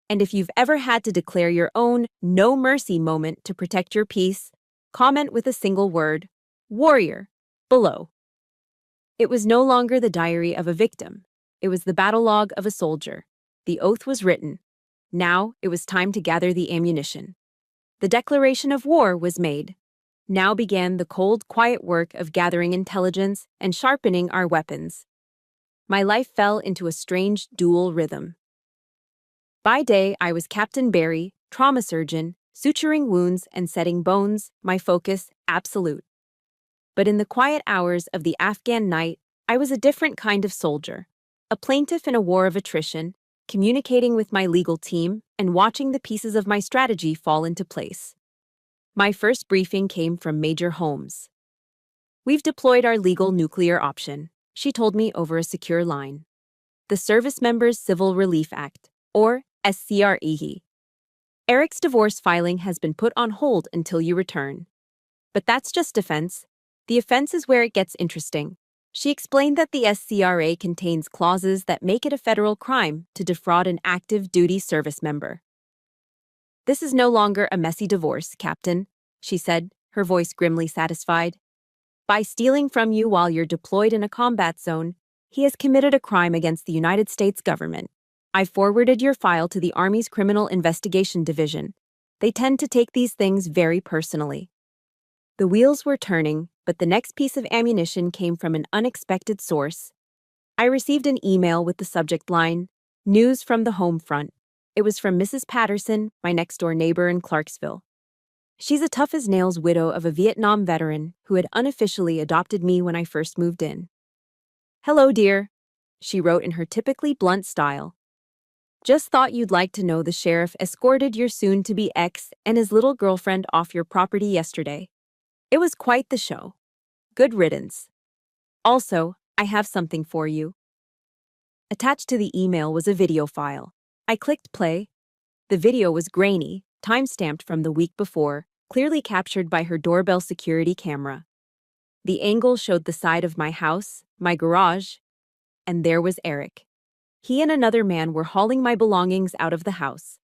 And if you've ever had to declare your own no mercy moment to protect your peace, comment with a single word, warrior, below. It was no longer the diary of a victim. It was the battle log of a soldier. The oath was written. Now it was time to gather the ammunition. The declaration of war was made. Now began the cold, quiet work of gathering intelligence and sharpening our weapons. My life fell into a strange dual rhythm. By day, I was Captain Barry, trauma surgeon, suturing wounds and setting bones, my focus absolute. But in the quiet hours of the Afghan night, I was a different kind of soldier, a plaintiff in a war of attrition, communicating with my legal team and watching the pieces of my strategy fall into place. My first briefing came from Major Holmes. "We've deployed our legal nuclear option," she told me over a secure line. "The Service Members Civil Relief Act, or SCREE. Eric's divorce filing has been put on hold until you return. But that's just defense. The offense is where it gets interesting." She explained that the SCRA contains clauses that make it a federal crime to defraud an active duty service member. "This is no longer a messy divorce, Captain," she said, her voice grimly satisfied. "By stealing from you while you're deployed in a combat zone, he has committed a crime against the United States government. I've forwarded your file to the Army's Criminal Investigation Division. They tend to take these things very personally." The wheels were turning, but the next piece of ammunition came from an unexpected source. I received an email with the subject line, "News from the Home Front." It was from Mrs. Patterson, my next-door neighbor in Clarksville. She's a tough-as-nails widow of a Vietnam veteran who had unofficially adopted me when I first moved in. "Hello, dear," she wrote in her typically blunt style. "Just thought you'd like to know the sheriff escorted your soon-to-be ex and his little girlfriend off your property yesterday. It was quite the show. Good riddance. Also, I have something for you." Attached to the email was a video file. I clicked play. The video was grainy, time-stamped from the week before, clearly captured by her doorbell security camera. The angle showed the side of my house, my garage, and there was Eric. He and another man were hauling my belongings out of the house.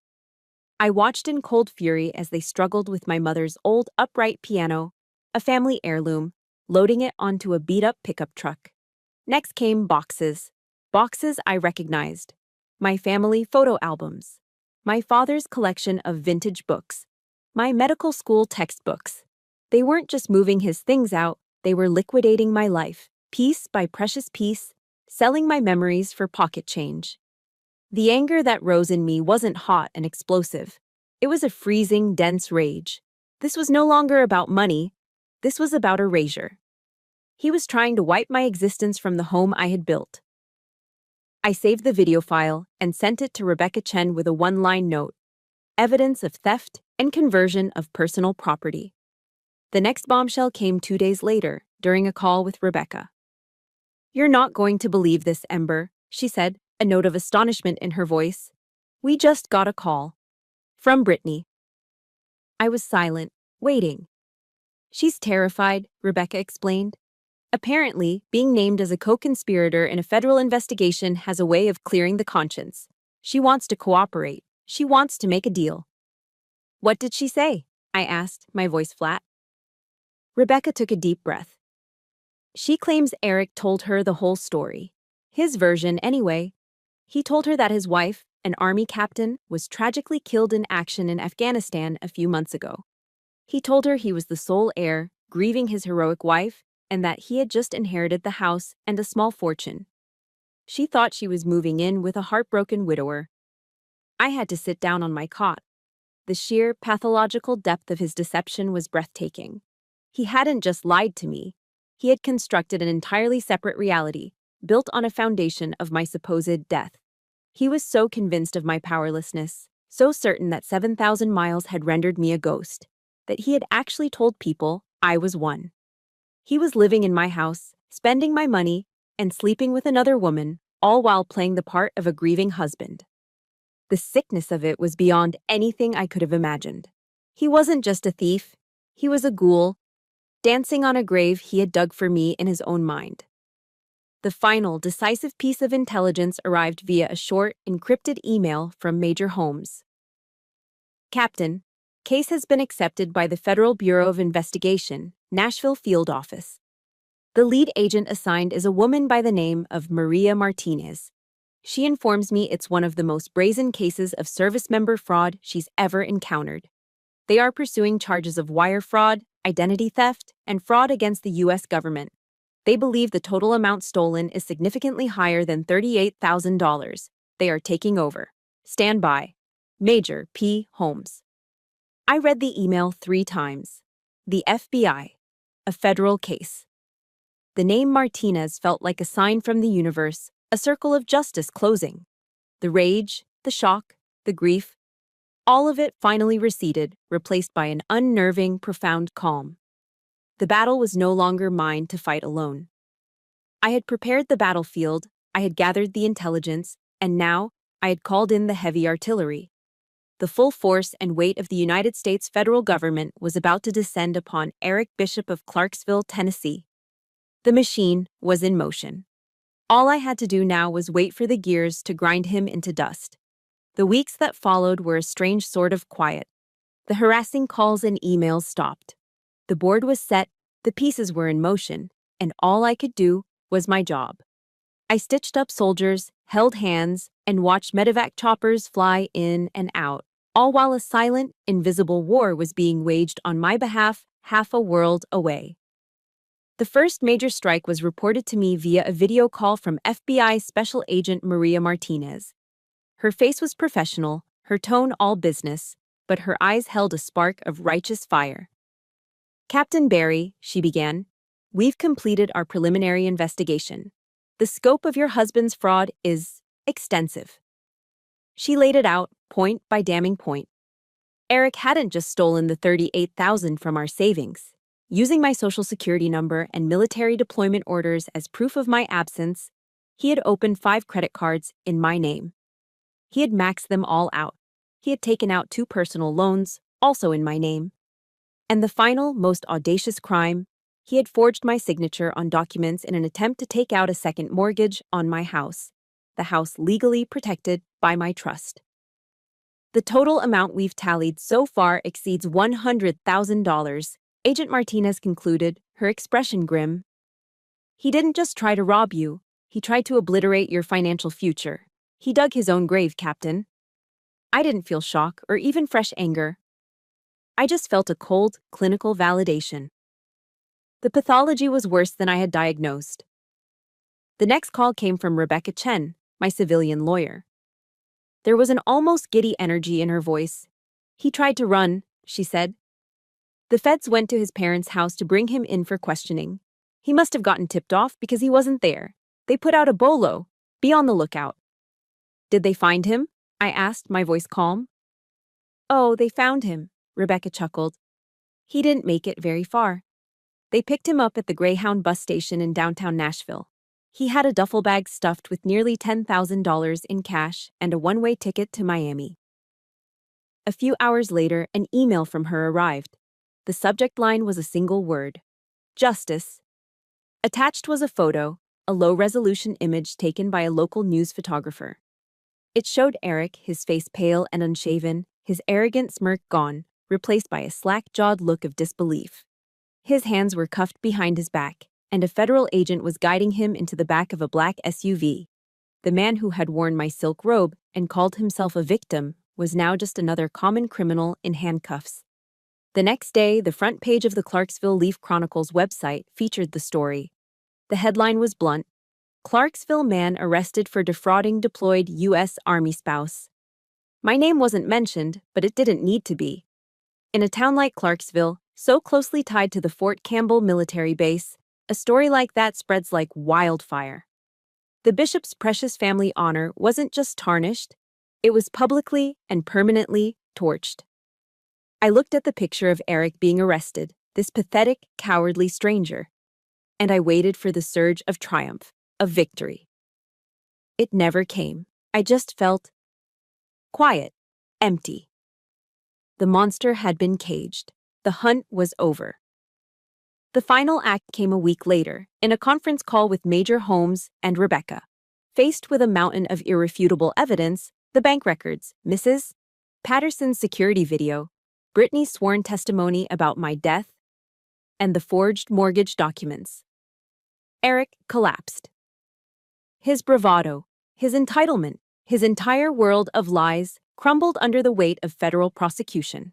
I watched in cold fury as they struggled with my mother's old upright piano, a family heirloom, loading it onto a beat-up pickup truck. Next came boxes. Boxes I recognized. My family photo albums. My father's collection of vintage books. My medical school textbooks. They weren't just moving his things out, they were liquidating my life, piece by precious piece, selling my memories for pocket change. The anger that rose in me wasn't hot and explosive. It was a freezing, dense rage. This was no longer about money. This was about erasure. He was trying to wipe my existence from the home I had built. I saved the video file and sent it to Rebecca Chen with a one-line note: evidence of theft and conversion of personal property. The next bombshell came 2 days later, during a call with Rebecca. "You're not going to believe this, Ember," she said, a note of astonishment in her voice. "We just got a call. From Brittany." I was silent, waiting. "She's terrified," Rebecca explained. "Apparently, being named as a co-conspirator in a federal investigation has a way of clearing the conscience. She wants to cooperate. She wants to make a deal." "What did she say?" I asked, my voice flat. Rebecca took a deep breath. "She claims Eric told her the whole story. His version, anyway. He told her that his wife, an army captain, was tragically killed in action in Afghanistan a few months ago. He told her he was the sole heir, grieving his heroic wife, and that he had just inherited the house and a small fortune. She thought she was moving in with a heartbroken widower." I had to sit down on my cot. The sheer, pathological depth of his deception was breathtaking. He hadn't just lied to me. He had constructed an entirely separate reality, built on a foundation of my supposed death. He was so convinced of my powerlessness, so certain that 7,000 miles had rendered me a ghost, that he had actually told people I was one. He was living in my house, spending my money, and sleeping with another woman, all while playing the part of a grieving husband. The sickness of it was beyond anything I could have imagined. He wasn't just a thief, he was a ghoul, dancing on a grave he had dug for me in his own mind. The final, decisive piece of intelligence arrived via a short, encrypted email from Major Holmes. "Captain, case has been accepted by the Federal Bureau of Investigation, Nashville Field Office. The lead agent assigned is a woman by the name of Maria Martinez. She informs me it's one of the most brazen cases of service member fraud she's ever encountered. They are pursuing charges of wire fraud, identity theft, and fraud against the U.S. government. They believe the total amount stolen is significantly higher than $38,000. They are taking over. Stand by. Major P. Holmes." I read the email 3 times. The FBI. A federal case. The name Martinez felt like a sign from the universe, a circle of justice closing. The rage, the shock, the grief, all of it finally receded, replaced by an unnerving, profound calm. The battle was no longer mine to fight alone. I had prepared the battlefield, I had gathered the intelligence, and now I had called in the heavy artillery. The full force and weight of the United States federal government was about to descend upon Eric Bishop of Clarksville, Tennessee. The machine was in motion. All I had to do now was wait for the gears to grind him into dust. The weeks that followed were a strange sort of quiet. The harassing calls and emails stopped. The board was set, the pieces were in motion, and all I could do was my job. I stitched up soldiers, held hands, and watched medevac choppers fly in and out, all while a silent, invisible war was being waged on my behalf half a world away. The first major strike was reported to me via a video call from FBI Special Agent Maria Martinez. Her face was professional, her tone all business, but her eyes held a spark of righteous fire. "Captain Barry," she began, "we've completed our preliminary investigation. The scope of your husband's fraud is extensive." She laid it out, point by damning point. Eric hadn't just stolen the $38,000 from our savings. Using my social security number and military deployment orders as proof of my absence, he had opened 5 credit cards in my name. He had maxed them all out. He had taken out 2 personal loans, also in my name. And the final, most audacious crime, he had forged my signature on documents in an attempt to take out a second mortgage on my house, the house legally protected by my trust. The total amount we've tallied so far exceeds $100,000, Agent Martinez concluded, her expression grim. He didn't just try to rob you, he tried to obliterate your financial future. He dug his own grave, Captain. I didn't feel shock or even fresh anger. I just felt a cold, clinical validation. The pathology was worse than I had diagnosed. The next call came from Rebecca Chen, my civilian lawyer. There was an almost giddy energy in her voice. He tried to run, she said. The feds went to his parents' house to bring him in for questioning. He must have gotten tipped off because he wasn't there. They put out a bolo. Be on the lookout. Did they find him? I asked, my voice calm. Oh, they found him, Rebecca chuckled. He didn't make it very far. They picked him up at the Greyhound bus station in downtown Nashville. He had a duffel bag stuffed with nearly $10,000 in cash and a one-way ticket to Miami. A few hours later, an email from her arrived. The subject line was a single word: justice. Attached was a photo, a low-resolution image taken by a local news photographer. It showed Eric, his face pale and unshaven, his arrogant smirk gone, replaced by a slack-jawed look of disbelief. His hands were cuffed behind his back, and a federal agent was guiding him into the back of a black SUV. The man who had worn my silk robe and called himself a victim was now just another common criminal in handcuffs. The next day, the front page of the Clarksville Leaf-Chronicle's website featured the story. The headline was blunt: Clarksville man arrested for defrauding deployed U.S. Army spouse. My name wasn't mentioned, but it didn't need to be. In a town like Clarksville, so closely tied to the Fort Campbell military base, a story like that spreads like wildfire. The bishop's precious family honor wasn't just tarnished, it was publicly and permanently torched. I looked at the picture of Eric being arrested, this pathetic, cowardly stranger, and I waited for the surge of triumph, of victory. It never came. I just felt quiet, empty. The monster had been caged. The hunt was over. The final act came a week later, in a conference call with Major Holmes and Rebecca. Faced with a mountain of irrefutable evidence, the bank records, Mrs. Patterson's security video, Brittany's sworn testimony about my death, and the forged mortgage documents, Eric collapsed. His bravado, his entitlement, his entire world of lies crumbled under the weight of federal prosecution.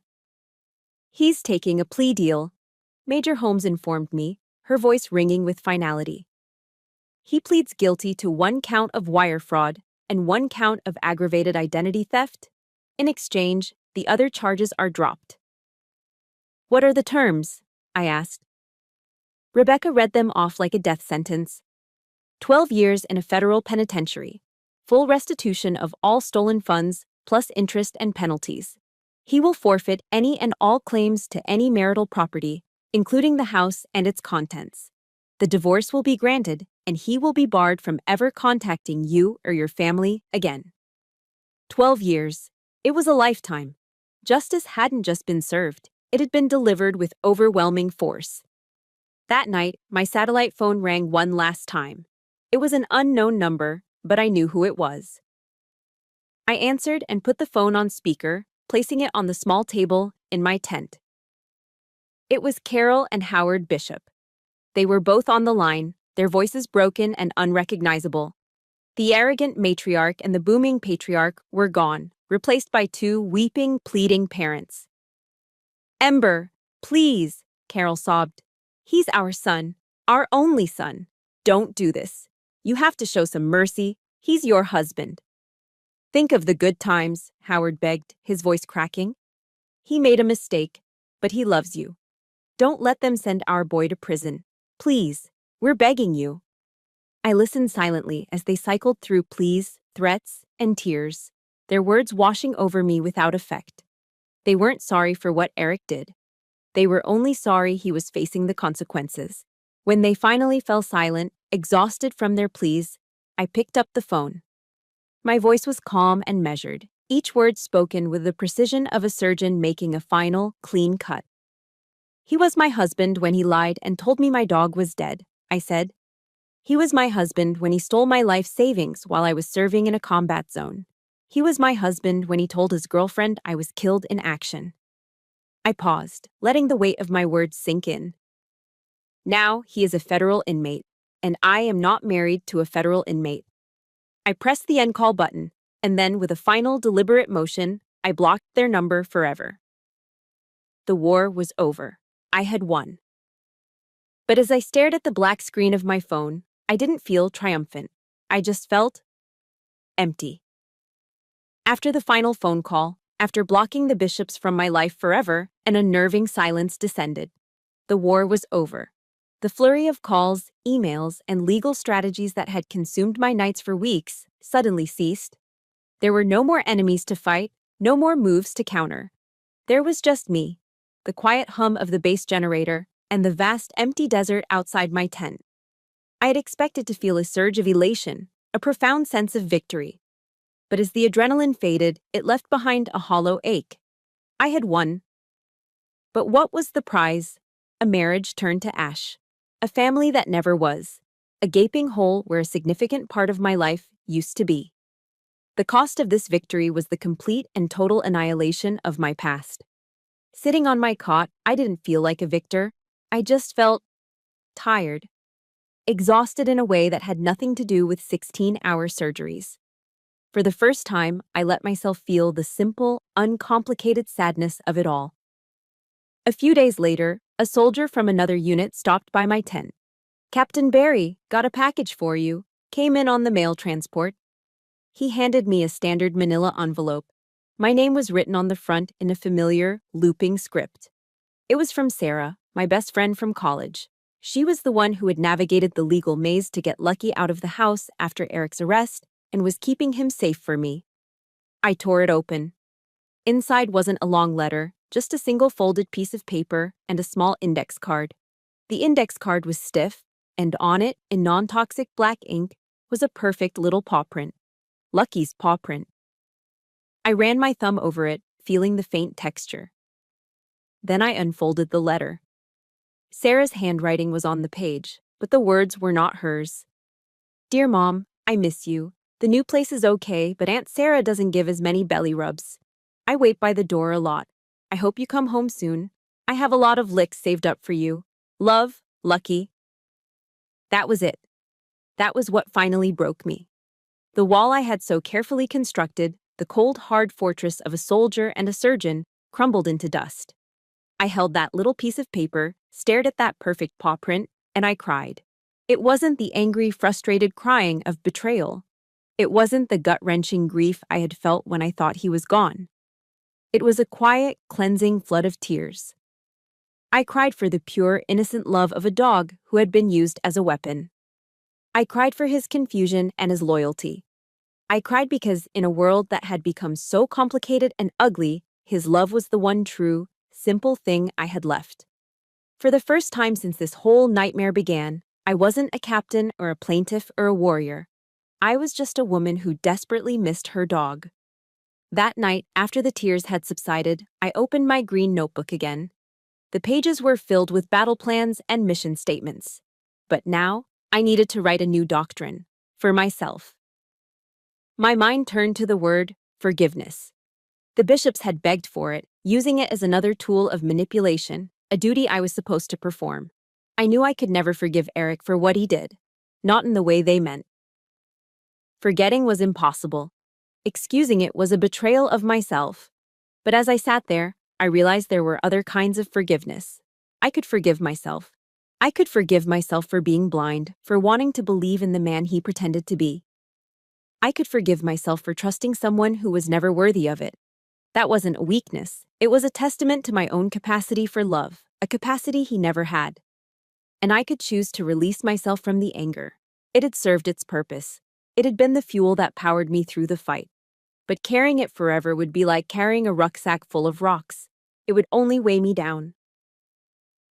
He's taking a plea deal, Major Holmes informed me, her voice ringing with finality. He pleads guilty to 1 count of wire fraud and 1 count of aggravated identity theft. In exchange, the other charges are dropped. What are the terms? I asked. Rebecca read them off like a death sentence. 12 years in a federal penitentiary, full restitution of all stolen funds, plus interest and penalties. He will forfeit any and all claims to any marital property, including the house and its contents. The divorce will be granted, and he will be barred from ever contacting you or your family again. 12 years. It was a lifetime. Justice hadn't just been served, it had been delivered with overwhelming force. That night, my satellite phone rang one last time. It was an unknown number, but I knew who it was. I answered and put the phone on speaker, placing it on the small table in my tent. It was Carol and Howard Bishop. They were both on the line, their voices broken and unrecognizable. The arrogant matriarch and the booming patriarch were gone, replaced by 2 weeping, pleading parents. Ember, please, Carol sobbed. He's our son, our only son. Don't do this. You have to show some mercy. He's your husband. Think of the good times, Howard begged, his voice cracking. He made a mistake, but he loves you. Don't let them send our boy to prison. Please, we're begging you. I listened silently as they cycled through pleas, threats, and tears, their words washing over me without effect. They weren't sorry for what Eric did. They were only sorry he was facing the consequences. When they finally fell silent, exhausted from their pleas, I picked up the phone. My voice was calm and measured, each word spoken with the precision of a surgeon making a final, clean cut. He was my husband when he lied and told me my dog was dead, I said. He was my husband when he stole my life savings while I was serving in a combat zone. He was my husband when he told his girlfriend I was killed in action. I paused, letting the weight of my words sink in. Now he is a federal inmate, and I am not married to a federal inmate. I pressed the end call button, and then with a final deliberate motion, I blocked their number forever. The war was over. I had won. But as I stared at the black screen of my phone, I didn't feel triumphant. I just felt empty. After the final phone call, after blocking the bishops from my life forever, an unnerving silence descended. The war was over. The flurry of calls, emails, and legal strategies that had consumed my nights for weeks suddenly ceased. There were no more enemies to fight, no more moves to counter. There was just me, the quiet hum of the base generator, and the vast empty desert outside my tent. I had expected to feel a surge of elation, a profound sense of victory. But as the adrenaline faded, it left behind a hollow ache. I had won. But what was the prize? A marriage turned to ash. A family that never was. A gaping hole where a significant part of my life used to be. The cost of this victory was the complete and total annihilation of my past. Sitting on my cot, I didn't feel like a victor. I just felt tired. Exhausted in a way that had nothing to do with 16-hour surgeries. For the first time, I let myself feel the simple, uncomplicated sadness of it all. A few days later, a soldier from another unit stopped by my tent. "Captain Barry, got a package for you," came in on the mail transport. He handed me a standard manila envelope. My name was written on the front in a familiar, looping script. It was from Sarah, my best friend from college. She was the one who had navigated the legal maze to get Lucky out of the house after Eric's arrest and was keeping him safe for me. I tore it open. Inside wasn't a long letter, just a single folded piece of paper and a small index card. The index card was stiff, and on it, in non-toxic black ink, was a perfect little paw print. Lucky's paw print. I ran my thumb over it, feeling the faint texture. Then I unfolded the letter. Sarah's handwriting was on the page, but the words were not hers. "Dear Mom, I miss you. The new place is okay, but Aunt Sarah doesn't give as many belly rubs. I wait by the door a lot. I hope you come home soon. I have a lot of licks saved up for you. Love, Lucky." That was it. That was what finally broke me. The wall I had so carefully constructed, the cold, hard fortress of a soldier and a surgeon, crumbled into dust. I held that little piece of paper, stared at that perfect paw print, and I cried. It wasn't the angry, frustrated crying of betrayal. It wasn't the gut-wrenching grief I had felt when I thought he was gone. It was a quiet, cleansing flood of tears. I cried for the pure, innocent love of a dog who had been used as a weapon. I cried for his confusion and his loyalty. I cried because in a world that had become so complicated and ugly, his love was the one true, simple thing I had left. For the first time since this whole nightmare began, I wasn't a captain or a plaintiff or a warrior. I was just a woman who desperately missed her dog. That night, after the tears had subsided, I opened my green notebook again. The pages were filled with battle plans and mission statements. But now, I needed to write a new doctrine, for myself. My mind turned to the word forgiveness. The bishops had begged for it, using it as another tool of manipulation, a duty I was supposed to perform. I knew I could never forgive Eric for what he did, not in the way they meant. Forgetting was impossible. Excusing it was a betrayal of myself. But as I sat there, I realized there were other kinds of forgiveness. I could forgive myself. I could forgive myself for being blind, for wanting to believe in the man he pretended to be. I could forgive myself for trusting someone who was never worthy of it. That wasn't a weakness. It was a testament to my own capacity for love, a capacity he never had. And I could choose to release myself from the anger. It had served its purpose. It had been the fuel that powered me through the fight. But carrying it forever would be like carrying a rucksack full of rocks. It would only weigh me down.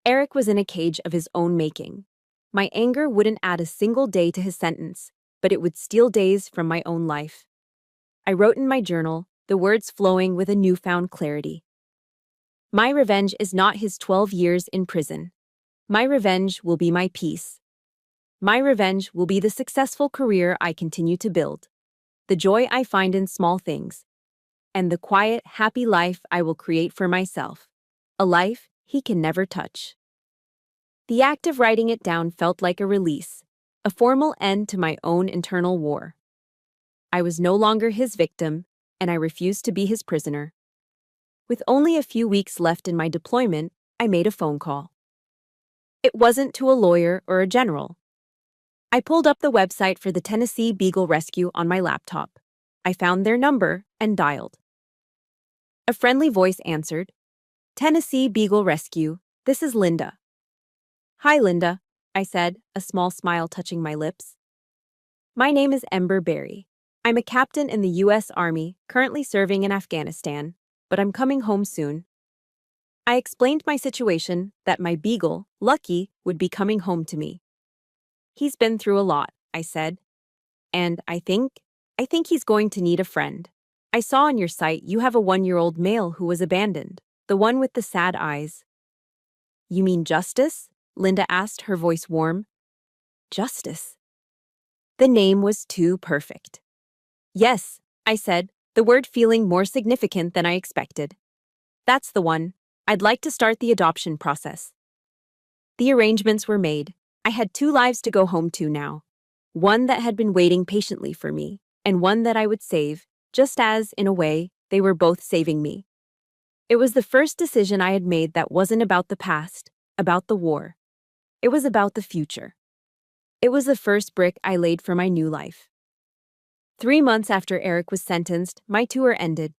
Eric was in a cage of his own making. My anger wouldn't add a single day to his sentence, but it would steal days from my own life. I wrote in my journal, the words flowing with a newfound clarity. My revenge is not his 12 years in prison. My revenge will be my peace. My revenge will be the successful career I continue to build. the joy I find in small things, and the quiet, happy life I will create for myself. A life he can never touch. The act of writing it down felt like a release, a formal end to my own internal war. I was no longer his victim, and I refused to be his prisoner. With only a few weeks left in my deployment, I made a phone call. It wasn't to a lawyer or a general. I pulled up the website for the Tennessee Beagle Rescue on my laptop. I found their number and dialed. A friendly voice answered, "Tennessee Beagle Rescue, this is Linda." "Hi, Linda," I said, a small smile touching my lips. "My name is Ember Berry. I'm a captain in the U.S. Army, currently serving in Afghanistan, but I'm coming home soon." I explained my situation, that my beagle, Lucky, would be coming home to me. "He's been through a lot," I said, "and I think he's going to need a friend. I saw on your site you have a 1-year-old male who was abandoned, the one with the sad eyes." "You mean Justice?" Linda asked, her voice warm. Justice. The name was too perfect. "Yes," I said, the word feeling more significant than I expected. "That's the one. I'd like to start the adoption process." The arrangements were made. I had 2 lives to go home to now. One that had been waiting patiently for me, and one that I would save, just as, in a way, they were both saving me. It was the first decision I had made that wasn't about the past, about the war. It was about the future. It was the first brick I laid for my new life. 3 months after Eric was sentenced, my tour ended.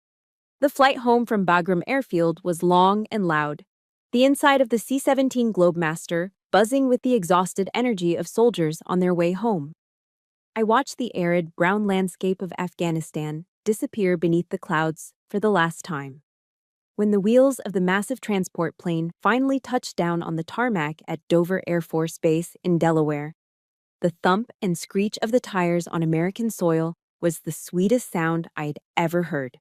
The flight home from Bagram Airfield was long and loud, the inside of the C-17 Globemaster buzzing with the exhausted energy of soldiers on their way home. I watched the arid, brown landscape of Afghanistan disappear beneath the clouds for the last time. When the wheels of the massive transport plane finally touched down on the tarmac at Dover Air Force Base in Delaware, the thump and screech of the tires on American soil was the sweetest sound I'd ever heard.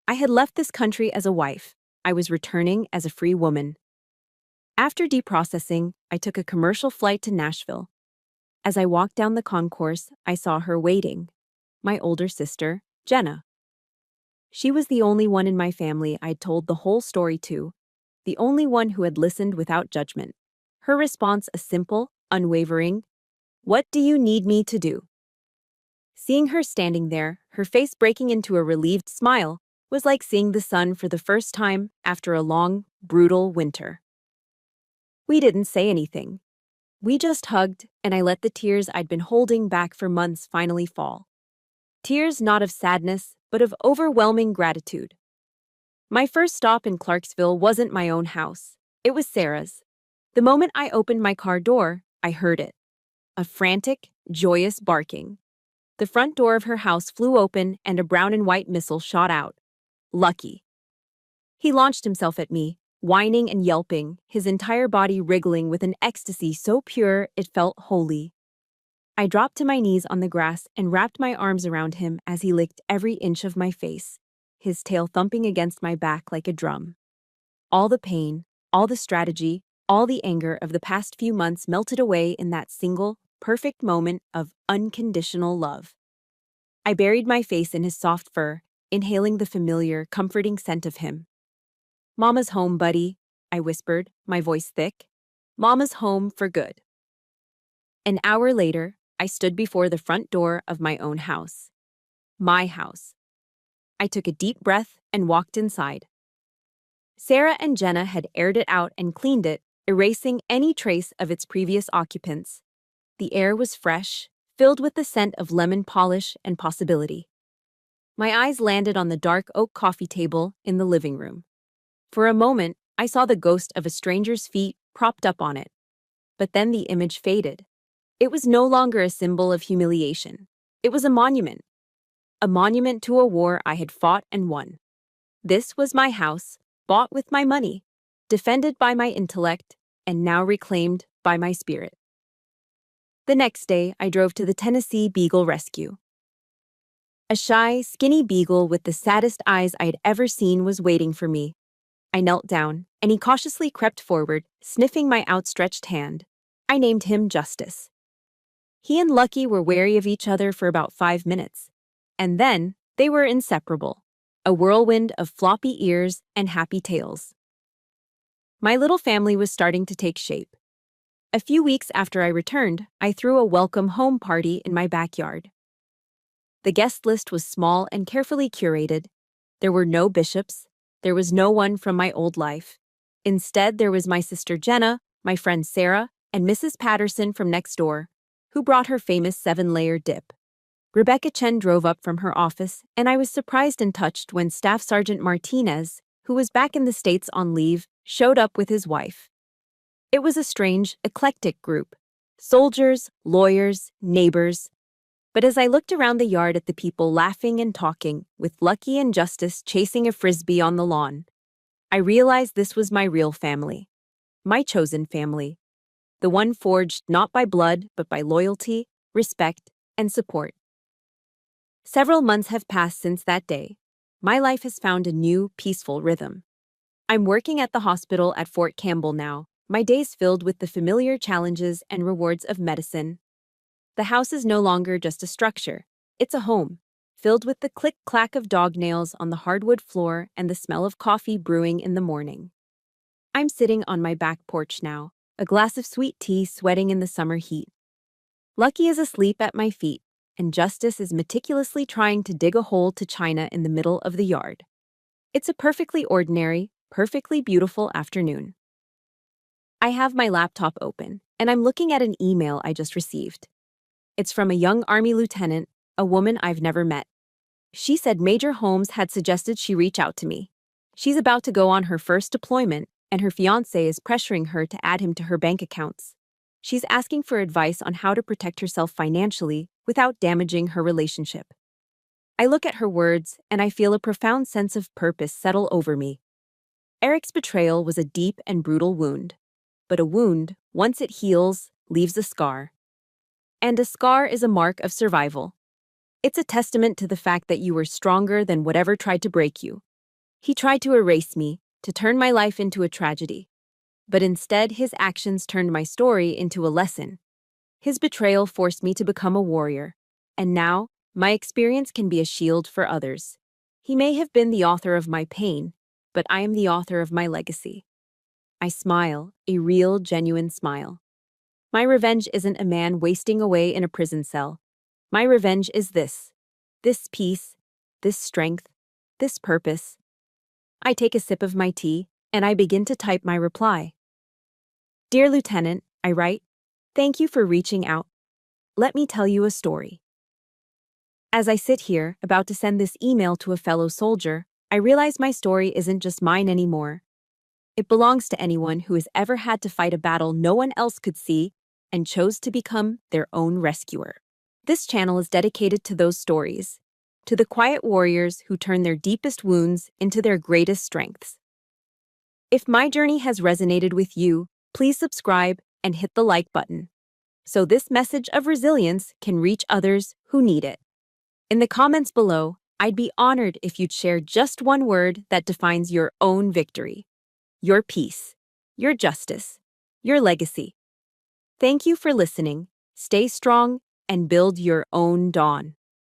I had left this country as a wife. I was returning as a free woman. After deprocessing, I took a commercial flight to Nashville. As I walked down the concourse, I saw her waiting, my older sister, Jenna. She was the only one in my family I'd told the whole story to, the only one who had listened without judgment. Her response a simple, unwavering, "What do you need me to do?" Seeing her standing there, her face breaking into a relieved smile, was like seeing the sun for the first time after a long, brutal winter. We didn't say anything. We just hugged, and I let the tears I'd been holding back for months finally fall. Tears not of sadness, but of overwhelming gratitude. My first stop in Clarksville wasn't my own house. It was Sarah's. The moment I opened my car door, I heard it. A frantic, joyous barking. The front door of her house flew open and a brown and white missile shot out. Lucky. He launched himself at me, whining and yelping, his entire body wriggling with an ecstasy so pure it felt holy. I dropped to my knees on the grass and wrapped my arms around him as he licked every inch of my face, his tail thumping against my back like a drum. All the pain, all the strategy, all the anger of the past few months melted away in that single, perfect moment of unconditional love. I buried my face in his soft fur, inhaling the familiar, comforting scent of him. "Mama's home, buddy," I whispered, my voice thick. "Mama's home for good." An hour later, I stood before the front door of my own house. My house. I took a deep breath and walked inside. Sarah and Jenna had aired it out and cleaned it, erasing any trace of its previous occupants. The air was fresh, filled with the scent of lemon polish and possibility. My eyes landed on the dark oak coffee table in the living room. For a moment, I saw the ghost of a stranger's feet propped up on it. But then the image faded. It was no longer a symbol of humiliation. It was a monument to a war I had fought and won. This was my house, bought with my money, defended by my intellect, and now reclaimed by my spirit. The next day, I drove to the Tennessee Beagle Rescue. A shy, skinny beagle with the saddest eyes I'd ever seen was waiting for me. I knelt down, and he cautiously crept forward, sniffing my outstretched hand. I named him Justice. He and Lucky were wary of each other for about 5 minutes, And then, they were inseparable. A whirlwind of floppy ears and happy tails. My little family was starting to take shape. A few weeks after I returned, I threw a welcome home party in my backyard. The guest list was small and carefully curated. There were no bishops. There was no one from my old life. Instead, there was my sister Jenna, my friend Sarah, and Mrs. Patterson from next door, who brought her famous 7-layer dip. Rebecca Chen drove up from her office, and I was surprised and touched when Staff Sergeant Martinez, who was back in the States on leave, showed up with his wife. It was a strange, eclectic group. Soldiers, lawyers, neighbors. But as I looked around the yard at the people laughing and talking, with Lucky and Justice chasing a frisbee on the lawn, I realized this was my real family. My chosen family. The one forged not by blood, but by loyalty, respect, and support. Several months have passed since that day. My life has found a new, peaceful rhythm. I'm working at the hospital at Fort Campbell now, my days filled with the familiar challenges and rewards of medicine. The house is no longer just a structure. It's a home, filled with the click-clack of dog nails on the hardwood floor and the smell of coffee brewing in the morning. I'm sitting on my back porch now, a glass of sweet tea sweating in the summer heat. Lucky is asleep at my feet, and Justice is meticulously trying to dig a hole to China in the middle of the yard. It's a perfectly ordinary, perfectly beautiful afternoon. I have my laptop open, and I'm looking at an email I just received. It's from a young Army lieutenant, a woman I've never met. She said Major Holmes had suggested she reach out to me. She's about to go on her first deployment, and her fiancé is pressuring her to add him to her bank accounts. She's asking for advice on how to protect herself financially without damaging her relationship. I look at her words, and I feel a profound sense of purpose settle over me. Eric's betrayal was a deep and brutal wound. But a wound, once it heals, leaves a scar. And a scar is a mark of survival. It's a testament to the fact that you were stronger than whatever tried to break you. He tried to erase me, to turn my life into a tragedy. But instead, his actions turned my story into a lesson. His betrayal forced me to become a warrior. And now, my experience can be a shield for others. He may have been the author of my pain, but I am the author of my legacy. I smile, a real, genuine smile. My revenge isn't a man wasting away in a prison cell. My revenge is this peace, this strength, this purpose. I take a sip of my tea, and I begin to type my reply. Dear Lieutenant, I write, thank you for reaching out. Let me tell you a story. As I sit here, about to send this email to a fellow soldier, I realize my story isn't just mine anymore. It belongs to anyone who has ever had to fight a battle no one else could see and chose to become their own rescuer. This channel is dedicated to those stories, to the quiet warriors who turn their deepest wounds into their greatest strengths. If my journey has resonated with you, please subscribe and hit the like button, so this message of resilience can reach others who need it. In the comments below, I'd be honored if you'd share just one word that defines your own victory. Your peace, your justice, your legacy. Thank you for listening. Stay strong and build your own dawn.